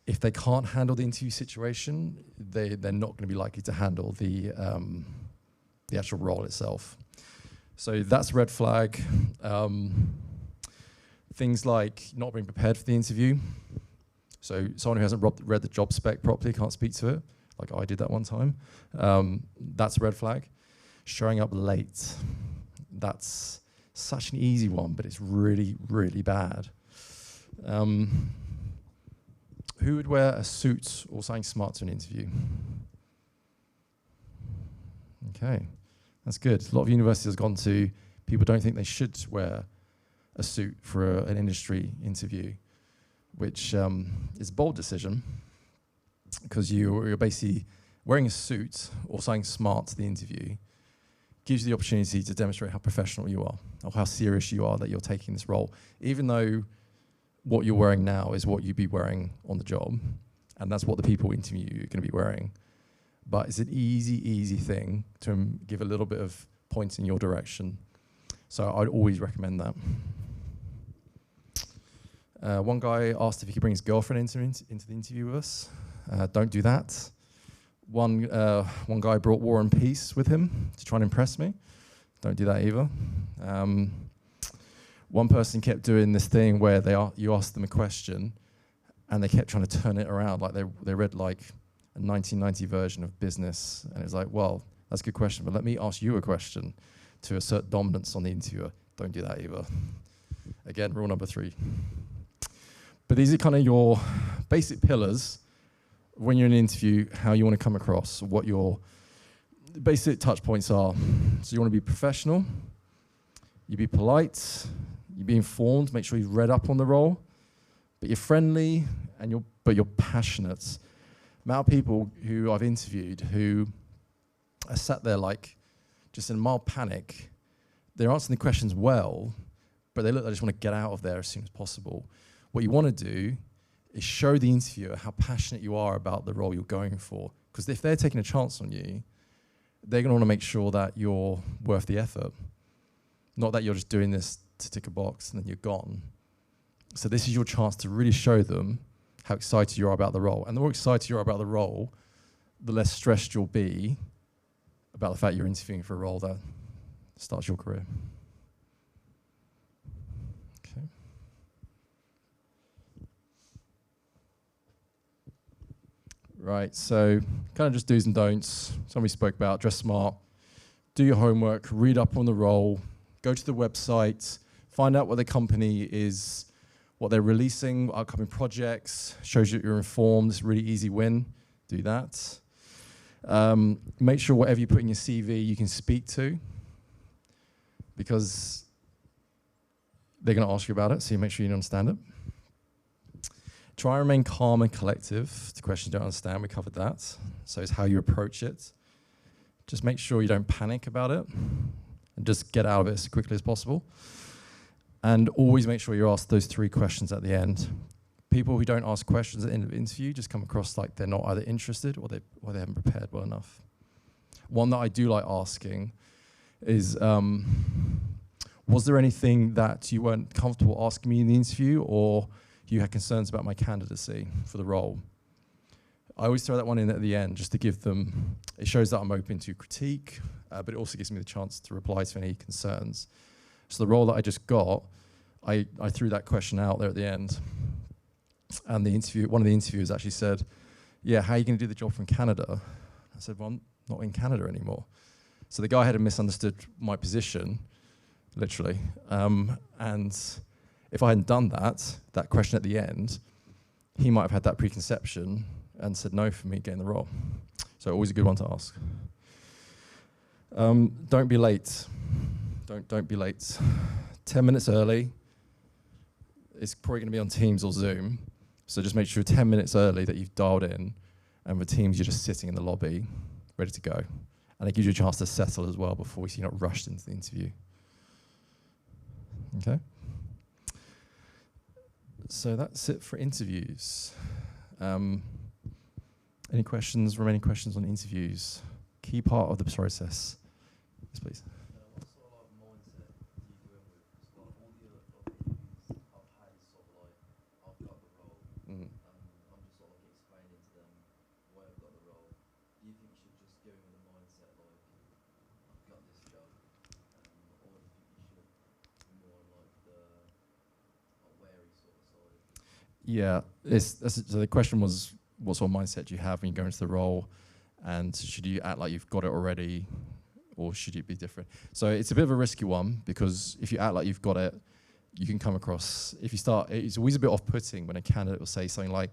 If they can't handle the interview situation, they're not going to be likely to handle the actual role itself. So that's a red flag. Things like not being prepared for the interview. So someone who hasn't read the job spec properly can't speak to it, like I did that one time. That's a red flag. Showing up late. That's such an easy one, but it's really, really bad. Who would wear a suit or something smart to an interview? Okay, that's good. A lot of universities I've gone to, people don't think they should wear a suit for an industry interview, which is a bold decision, because you're basically wearing a suit or something smart to the interview gives you the opportunity to demonstrate how professional you are or how serious you are that you're taking this role, even though what you're wearing now is what you'd be wearing on the job, and that's what the people interview you are going to be wearing. But it's an easy thing to give a little bit of points in your direction. So I'd always recommend that. One guy asked if he could bring his girlfriend into the interview with us. Don't do that. One guy brought War and Peace with him to try and impress me. Don't do that either. One person kept doing this thing where you asked them a question and they kept trying to turn it around, like they read like a 1990 version of Business, and it's like, well, that's a good question, but let me ask you a question to assert dominance on the interviewer. Don't do that either. Again, rule number 3. But these are kind of your basic pillars when you're in an interview, how you want to come across, what your basic touch points are. So you want to be professional, you be polite, you be informed, make sure you've read up on the role, but you're friendly and you're passionate. The amount of people who I've interviewed who are sat there like just in mild panic, they're answering the questions well, but they just want to get out of there as soon as possible. What you want to do is show the interviewer how passionate you are about the role you're going for. Because if they're taking a chance on you, they're going to want to make sure that you're worth the effort. Not that you're just doing this to tick a box and then you're gone. So this is your chance to really show them how excited you are about the role. And the more excited you are about the role, the less stressed you'll be about the fact you're interviewing for a role that starts your career. Okay. Right, so kind of just do's and don'ts. Something we spoke about, dress smart, do your homework, read up on the role, go to the website, find out what the company is, what they're releasing, upcoming projects, shows you that you're informed. It's a really easy win. Do that. Make sure whatever you put in your CV you can speak to, because they're going to ask you about it, so you make sure you understand it. Try and remain calm and collective to questions you don't understand. We covered that. So it's how you approach it. Just make sure you don't panic about it and just get out of it as quickly as possible. And always make sure you ask those 3 questions at the end. People who don't ask questions at the end of the interview just come across like they're not either interested or they haven't prepared well enough. One that I do like asking is, was there anything that you weren't comfortable asking me in the interview, or you had concerns about my candidacy for the role? I always throw that one in at the end just to give them, it shows that I'm open to critique, but it also gives me the chance to reply to any concerns. So the role that I just got, I threw that question out there at the end. And one of the interviewers actually said, yeah, how are you going to do the job from Canada? I said, well, I'm not in Canada anymore. So the guy had misunderstood my position, literally. And if I hadn't done that question at the end, he might have had that preconception and said no for me getting the role. So always a good one to ask. Don't be late. Don't be late. 10 minutes early. It's probably going to be on Teams or Zoom. So just make sure 10 minutes early that you've dialed in, and with Teams you're just sitting in the lobby, ready to go. And it gives you a chance to settle as well before you're not rushed into the interview. Okay? So that's it for interviews. Any questions, remaining questions on interviews? Key part of the process. Yes, please. What sort of mindset do you go in with? Because all the other interviews I've had is sort of like, I've got the role, and I'm just sort of like explaining to them why I've got the role. Do you think you should just go in with a mindset like, I've got this job, or do you think you should be more like I Yeah, so the question was, what sort of mindset do you have when you go into the role, and should you act like you've got it already, or should you be different? So it's a bit of a risky one, because if you act like you've got it, you can come across, if you start, it's always a bit off-putting when a candidate will say something like,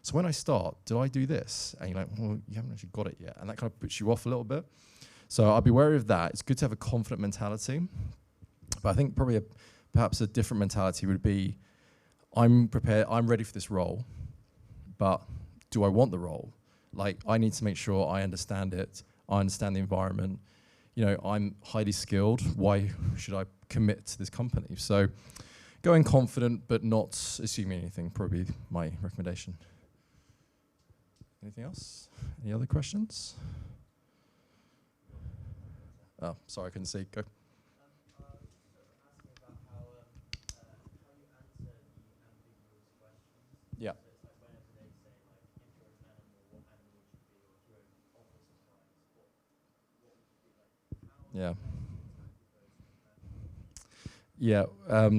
so when I start, do I do this? And you're like, well, you haven't actually got it yet. And that kind of puts you off a little bit. So I'll be wary of that. It's good to have a confident mentality. But I think probably perhaps a different mentality would be, I'm prepared, I'm ready for this role, but do I want the role? Like, I need to make sure I understand it, I understand the environment. You know, I'm highly skilled, why should I commit to this company? So going confident, but not assuming anything, probably my recommendation. Anything else? Any other questions? Oh, sorry, I couldn't see. Go. Yeah. Yeah. Yeah.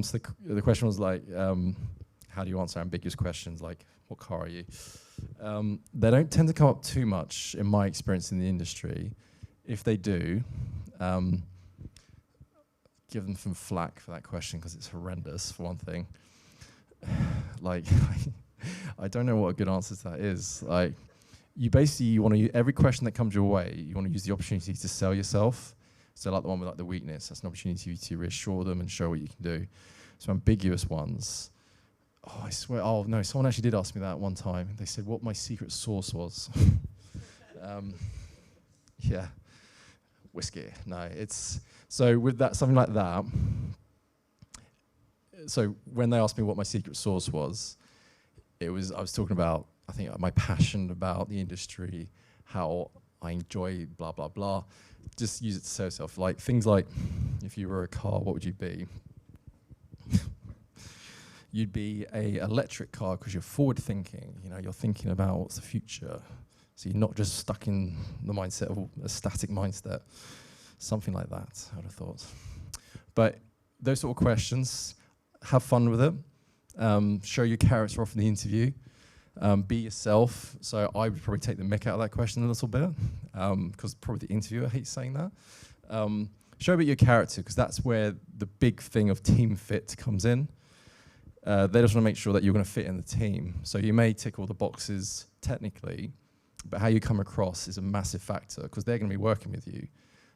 So the question was like, how do you answer ambiguous questions like, what car are you? They don't tend to come up too much in my experience in the industry. If they do, give them some flack for that question because it's horrendous, for one thing. Like, I don't know what a good answer to that is. Like, you want to use every question that comes your way, you want to use the opportunity to sell yourself. So like the one with like the weakness, that's an opportunity to reassure them and show what you can do. So ambiguous ones, oh, I swear, oh no, someone actually did ask me that one time. They said what my secret sauce was. Yeah, whiskey. No, it's, so with that, something like that, so when they asked me what my secret sauce was, I was talking about, I think, my passion about the industry, how I enjoy blah, blah, blah. Just use it to sell yourself. Like things like, if you were a car, what would you be? You'd be a electric car because you're forward thinking. You know, you're thinking about what's the future. So you're not just stuck in the mindset of a static mindset. Something like that, I would have thought. But those sort of questions, have fun with it. Show your character off in the interview. Be yourself. So I would probably take the mick out of that question a little bit, because probably the interviewer hates saying that. Show a bit your character, because that's where the big thing of team fit comes in. They just want to make sure that you're going to fit in the team. So you may tick all the boxes technically, but how you come across is a massive factor, because they're going to be working with you.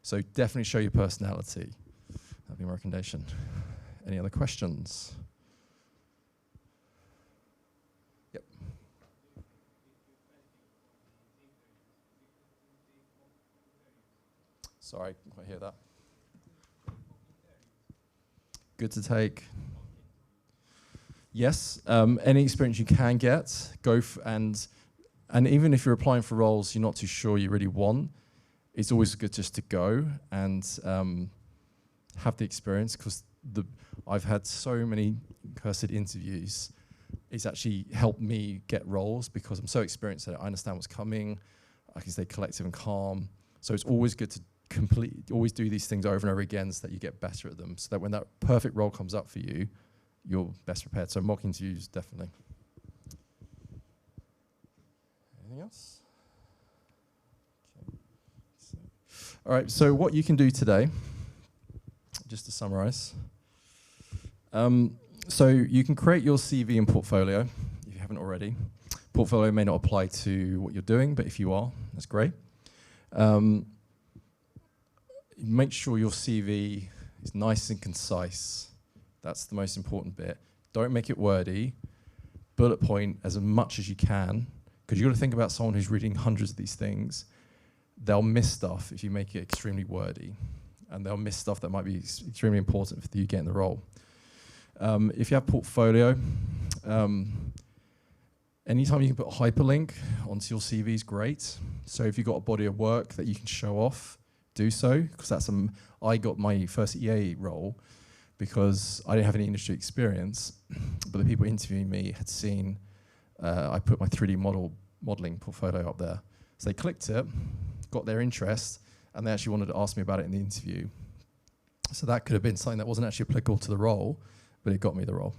So definitely show your personality. That'd be my recommendation. Any other questions? Sorry, I can't quite hear that. Good to take. Yes, any experience you can get, go and even if you're applying for roles you're not too sure you really want, it's always good just to go and have the experience, because I've had so many cursed interviews. It's actually helped me get roles because I'm so experienced at it. I understand what's coming. I can stay collective and calm. So it's always good to always do these things over and over again so that you get better at them, so that when that perfect role comes up for you, you're best prepared. So mock interviews, definitely. Anything else? Okay. All right, so what you can do today, just to summarize. So you can create your CV and portfolio, if you haven't already. Portfolio may not apply to what you're doing, but if you are, that's great. Make sure your CV is nice and concise. That's the most important bit. Don't make it wordy. Bullet point as much as you can, because you've got to think about someone who's reading hundreds of these things. They'll miss stuff if you make it extremely wordy, and they'll miss stuff that might be extremely important for you getting the role. If you have portfolio, anytime you can put a hyperlink onto your CV is great. So if you've got a body of work that you can show off, do so, because that's I got my first EA role because I didn't have any industry experience, but the people interviewing me had seen I put my 3D modeling portfolio up there. So they clicked it, got their interest, and they actually wanted to ask me about it in the interview. So that could have been something that wasn't actually applicable to the role, but it got me the role.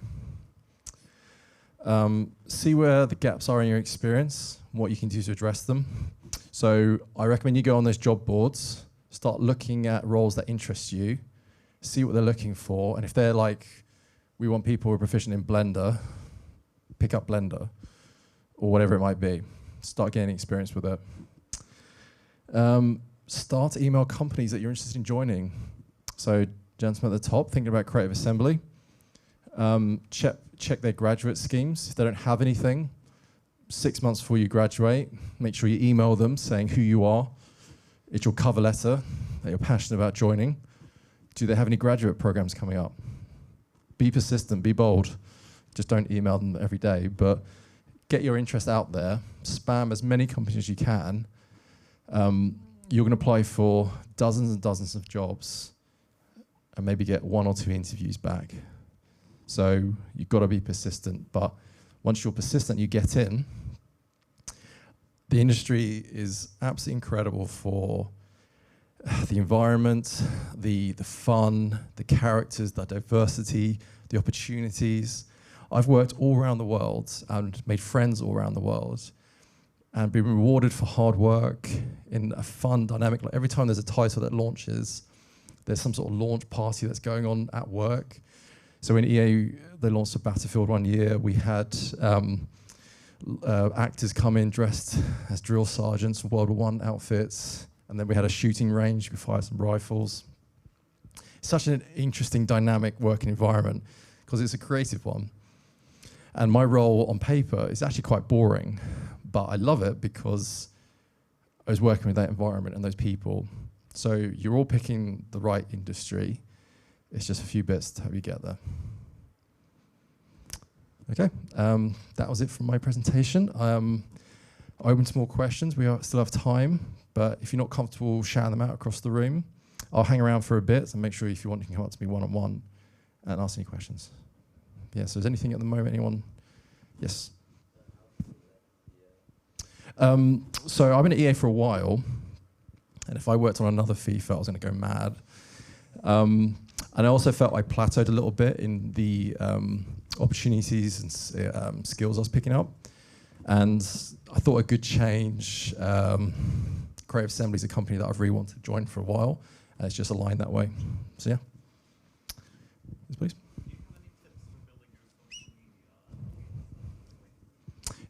See where the gaps are in your experience, what you can do to address them. So I recommend you go on those job boards, start looking at roles that interest you, see what they're looking for, and if they're like, we want people who are proficient in Blender, pick up Blender, or whatever it might be. Start gaining experience with it. Start to email companies that you're interested in joining. So gentlemen at the top, thinking about Creative Assembly, check their graduate schemes. If they don't have anything, 6 months before you graduate, make sure you email them saying who you are. It's your cover letter that you're passionate about joining. Do they have any graduate programs coming up? Be persistent, be bold. Just don't email them every day, but get your interest out there. Spam as many companies as you can. You're going to apply for dozens and dozens of jobs and maybe get 1 or 2 interviews back. So you've got to be persistent, but once you're persistent, you get in. The industry is absolutely incredible for the environment, the fun, the characters, the diversity, the opportunities. I've worked all around the world and made friends all around the world and been rewarded for hard work in a fun, dynamic. Like every time there's a title that launches, there's some sort of launch party that's going on at work. So in EA, they launched a Battlefield one year. We had actors come in dressed as drill sergeants in World War I outfits. And then we had a shooting range. We fired some rifles. It's such an interesting, dynamic working environment because it's a creative one. And my role on paper is actually quite boring, but I love it because I was working with that environment and those people. So you're all picking the right industry. It's just a few bits to help you get there. Okay, that was it from my presentation. Open to more questions. We still have time, but if you're not comfortable shouting them out across the room, I'll hang around for a bit and make sure if you want, you can come up to me one-on-one and ask any questions. Yeah, so is anything at the moment, anyone? Yes. So I've been at EA for a while, and if I worked on another FIFA, I was going to go mad. And I also felt I plateaued a little bit in the opportunities and skills I was picking up. And I thought a good change. Creative Assembly is a company that I've really wanted to join for a while, and it's just aligned that way. So yeah. Yes, please.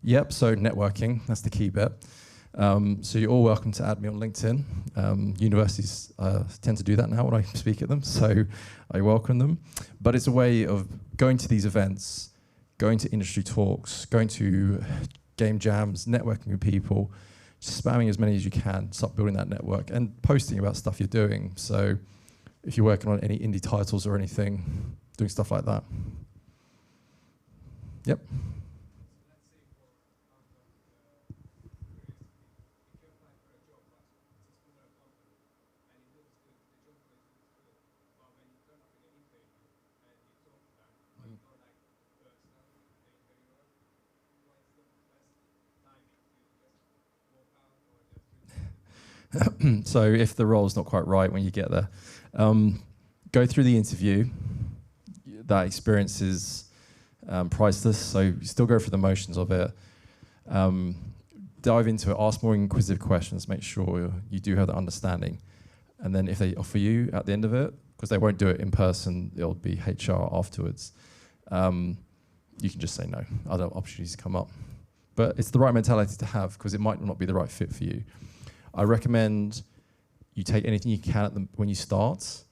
Yep, so networking, that's the key bit. So you're all welcome to add me on LinkedIn. Universities tend to do that now when I speak at them, so I welcome them. But it's a way of going to these events, going to industry talks, going to game jams, networking with people, spamming as many as you can, start building that network, and posting about stuff you're doing. So if you're working on any indie titles or anything, doing stuff like that. Yep. So if the role's not quite right when you get there, go through the interview. That experience is priceless, so you still go through the motions of it. Dive into it, ask more inquisitive questions, make sure you do have the understanding. And then if they offer you at the end of it, because they won't do it in person, it'll be HR afterwards, you can just say no. Other opportunities come up. But it's the right mentality to have, because it might not be the right fit for you. I recommend you take anything you can when you start,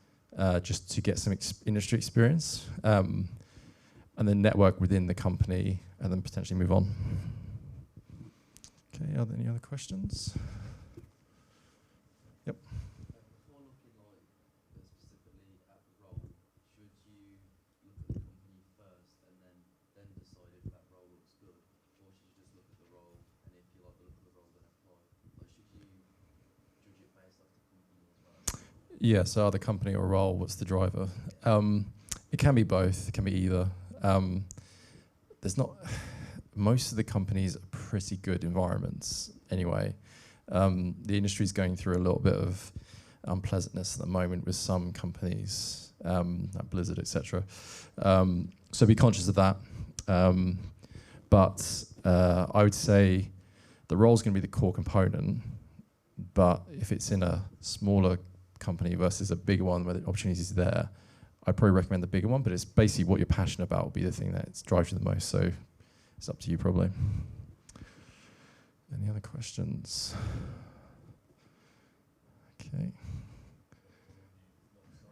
just to get some industry experience, and then network within the company, and then potentially move on. Okay, are there any other questions? Yep. Before looking specifically at the role, should you look at the company first and then decide if that role looks good, or should you just look at the role and if you like the look of the role then apply? Or should you judge it based off the company as well? Yeah, so the company or role, what's the driver? It can be both, it can be either. Most of the companies are pretty good environments anyway. The industry is going through a little bit of unpleasantness at the moment with some companies, like Blizzard, etc. So be conscious of that. But I would say the role is going to be the core component, but if it's in a smaller company versus a bigger one where the opportunities are there, I'd probably recommend the bigger one, but it's basically what you're passionate about will be the thing that drives you the most, so it's up to you probably. Any other questions? Okay.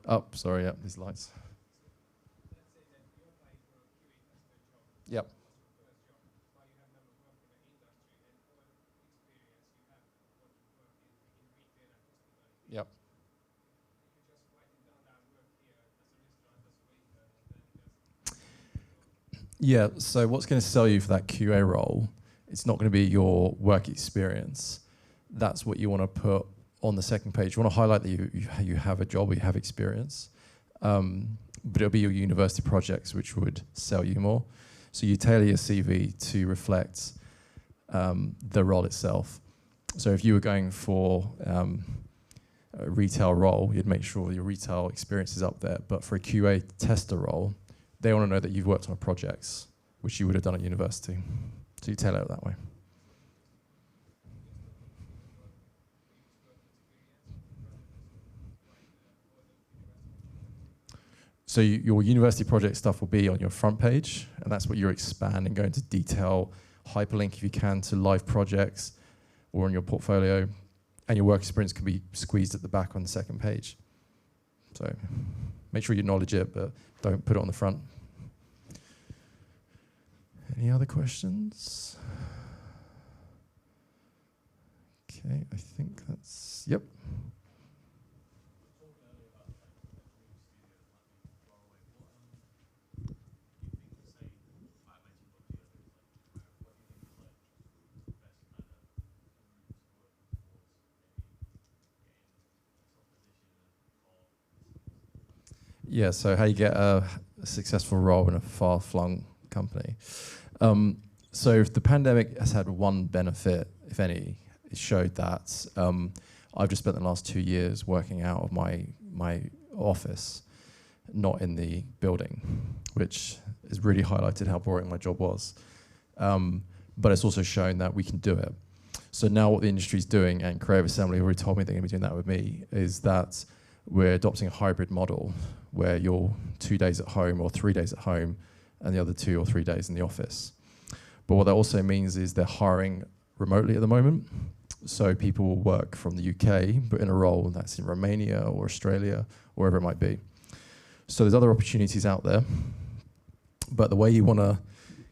Oh, sorry, yeah, these lights. Yep. Yep. Yeah, so what's going to sell you for that QA role, it's not going to be your work experience. That's what you want to put on the second page. You want to highlight that you have a job or you have experience, but it'll be your university projects which would sell you more. So you tailor your CV to reflect the role itself. So if you were going for a retail role, you'd make sure your retail experience is up there. But for a QA tester role, they want to know that you've worked on projects, which you would have done at university. So you tailor it that way. So your university project stuff will be on your front page, and that's what you're expanding, go into detail, hyperlink if you can to live projects or in your portfolio, and your work experience can be squeezed at the back on the second page. So make sure you acknowledge it, but don't put it on the front. Any other questions? Okay, I think that's, yep. Yeah, so how you get a successful role in a far-flung company. So if the pandemic has had one benefit, if any, it showed that I've just spent the last 2 years working out of my office, not in the building, which has really highlighted how boring my job was. But it's also shown that we can do it. So now what the industry's doing, and Creative Assembly already told me they're going to be doing that with me, is that we're adopting a hybrid model where you're 2 days at home or 3 days at home and the other 2 or 3 days in the office. But what that also means is they're hiring remotely at the moment. So people will work from the UK, but in a role that's in Romania or Australia, or wherever it might be. So there's other opportunities out there. But the way you want to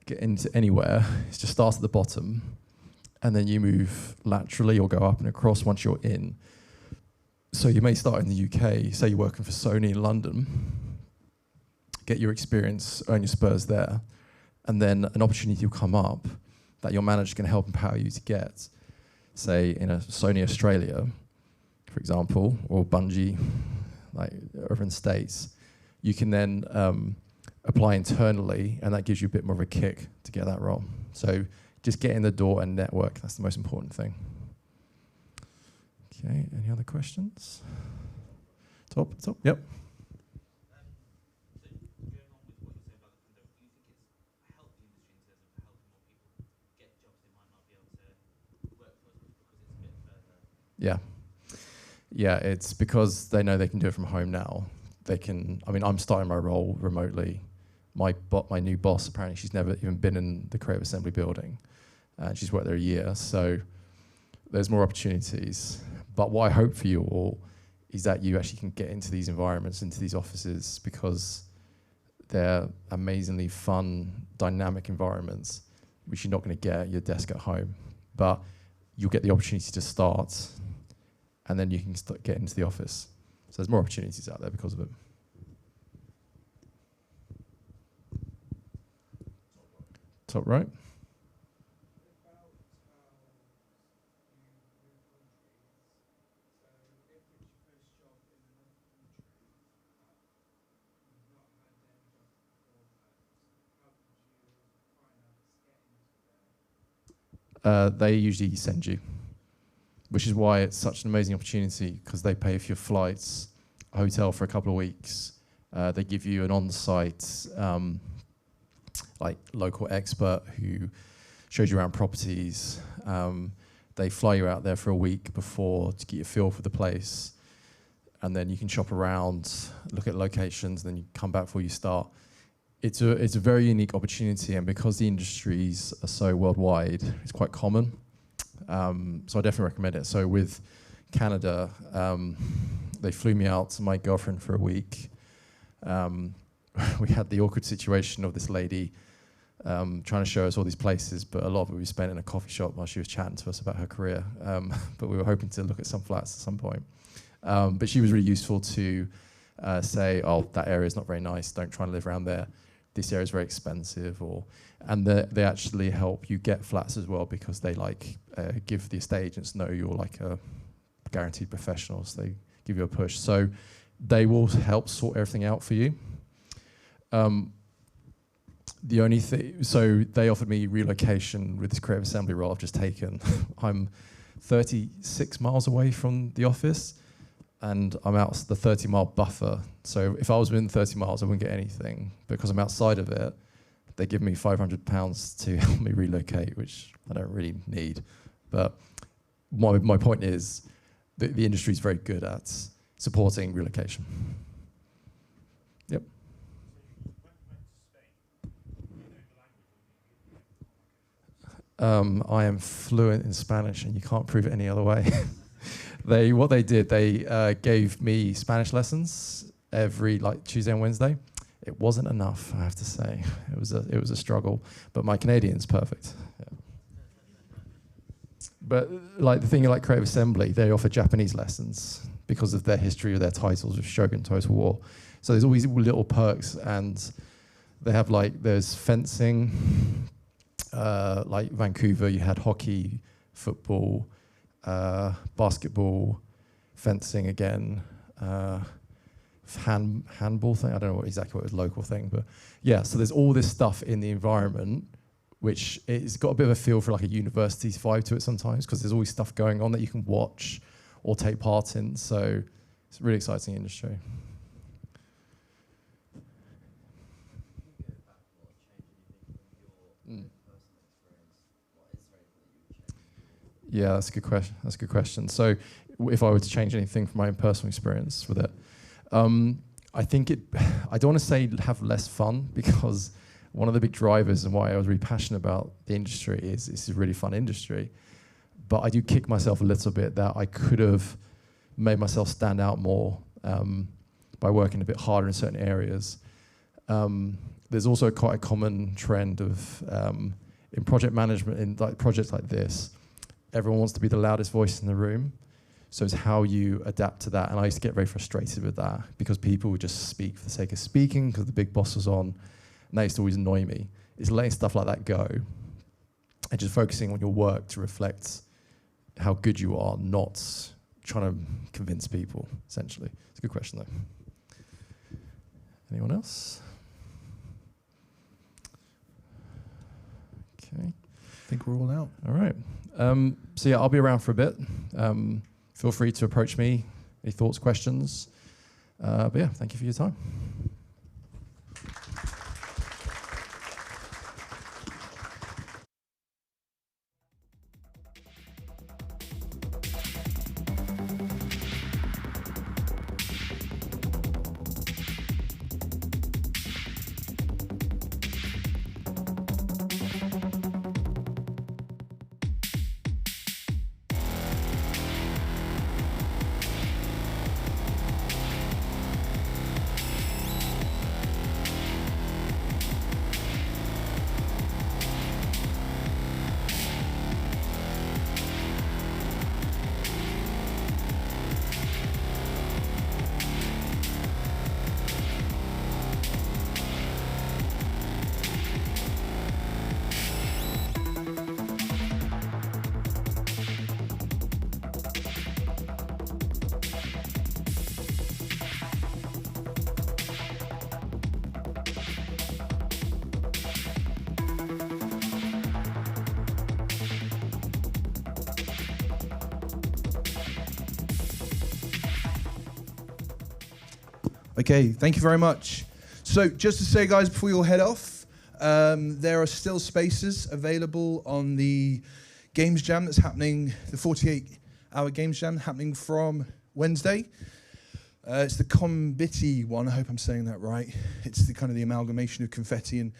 get into anywhere is just start at the bottom, and then you move laterally or go up and across once you're in. So you may start in the UK, say you're working for Sony in London, get your experience, earn your spurs there, and then an opportunity will come up that your manager can help empower you to get, say in a Sony Australia, for example, or Bungie, like over in the States. You can then apply internally, and that gives you a bit more of a kick to get that role. So just get in the door and network, that's the most important thing. Okay, any other questions? Top, yep. Yeah, it's because they know they can do it from home now. They can, I mean, I'm starting my role remotely. My new boss, apparently she's never even been in the Creative Assembly building. And she's worked there a year, so there's more opportunities. But what I hope for you all is that you actually can get into these environments, into these offices, because they're amazingly fun, dynamic environments, which you're not going to get at your desk at home. But you'll get the opportunity to start, and then you can get into the office. So there's more opportunities out there because of it. Top right. They usually send you, which is why it's such an amazing opportunity, because they pay for your flights, a hotel for a couple of weeks. They give you an on-site like local expert who shows you around properties. They fly you out there for a week before to get a feel for the place, and then you can shop around, look at locations, and then you come back before you start. It's a very unique opportunity, and because the industries are so worldwide, it's quite common. So I definitely recommend it. So with Canada, they flew me out to my girlfriend for a week. We had the awkward situation of this lady trying to show us all these places, but a lot of it we spent in a coffee shop while she was chatting to us about her career. But we were hoping to look at some flats at some point. But she was really useful to say, oh, that area is not very nice, don't try and live around there. This area is very expensive, and they actually help you get flats as well, because they give the estate agents know you're like a guaranteed professional, so they give you a push. So they will help sort everything out for you. The only thing, so they offered me relocation with this creative assembly role I've just taken. I'm 36 miles away from the office, and I'm out the 30-mile buffer. So if I was within 30 miles, I wouldn't get anything. Because I'm outside of it, they give me £500 to help me relocate, which I don't really need. But my point is that the industry is very good at supporting relocation. Yep. I am fluent in Spanish, and you can't prove it any other way. What they did, they gave me Spanish lessons every Tuesday and Wednesday. It wasn't enough, I have to say. It was a struggle, but my Canadian's perfect. Yeah. But the thing like Creative Assembly, they offer Japanese lessons because of their history of their titles of Shogun Total War. So there's always little perks, and they have there's fencing. Like Vancouver, you had hockey, football, basketball, fencing again, handball thing. I don't know exactly what it was, local thing, but yeah. So there's all this stuff in the environment, which it's got a bit of a feel for like a university vibe to it sometimes, because there's always stuff going on that you can watch or take part in. So it's a really exciting industry. Yeah, that's a good question. That's a good question. So, if I were to change anything from my own personal experience with it, I think I don't want to say have less fun, because one of the big drivers and why I was really passionate about the industry is it's a really fun industry. But I do kick myself a little bit that I could have made myself stand out more by working a bit harder in certain areas. There's also quite a common trend of in project management, in projects like this, everyone wants to be the loudest voice in the room. So it's how you adapt to that. And I used to get very frustrated with that, because people would just speak for the sake of speaking because the big boss was on. And that used to always annoy me. It's letting stuff like that go and just focusing on your work to reflect how good you are, not trying to convince people, essentially. It's a good question, though. Anyone else? Okay. I think we're all out. All right. So yeah, I'll be around for a bit. Feel free to approach me, any thoughts, questions. But yeah, thank you for your time. Okay, thank you very much. So just to say, guys, before you all head off, There are still spaces available on the Games Jam that's happening, the 48-hour Games Jam happening from Wednesday. It's the Confetti one. I hope I'm saying that right. It's the kind of the amalgamation of Confetti and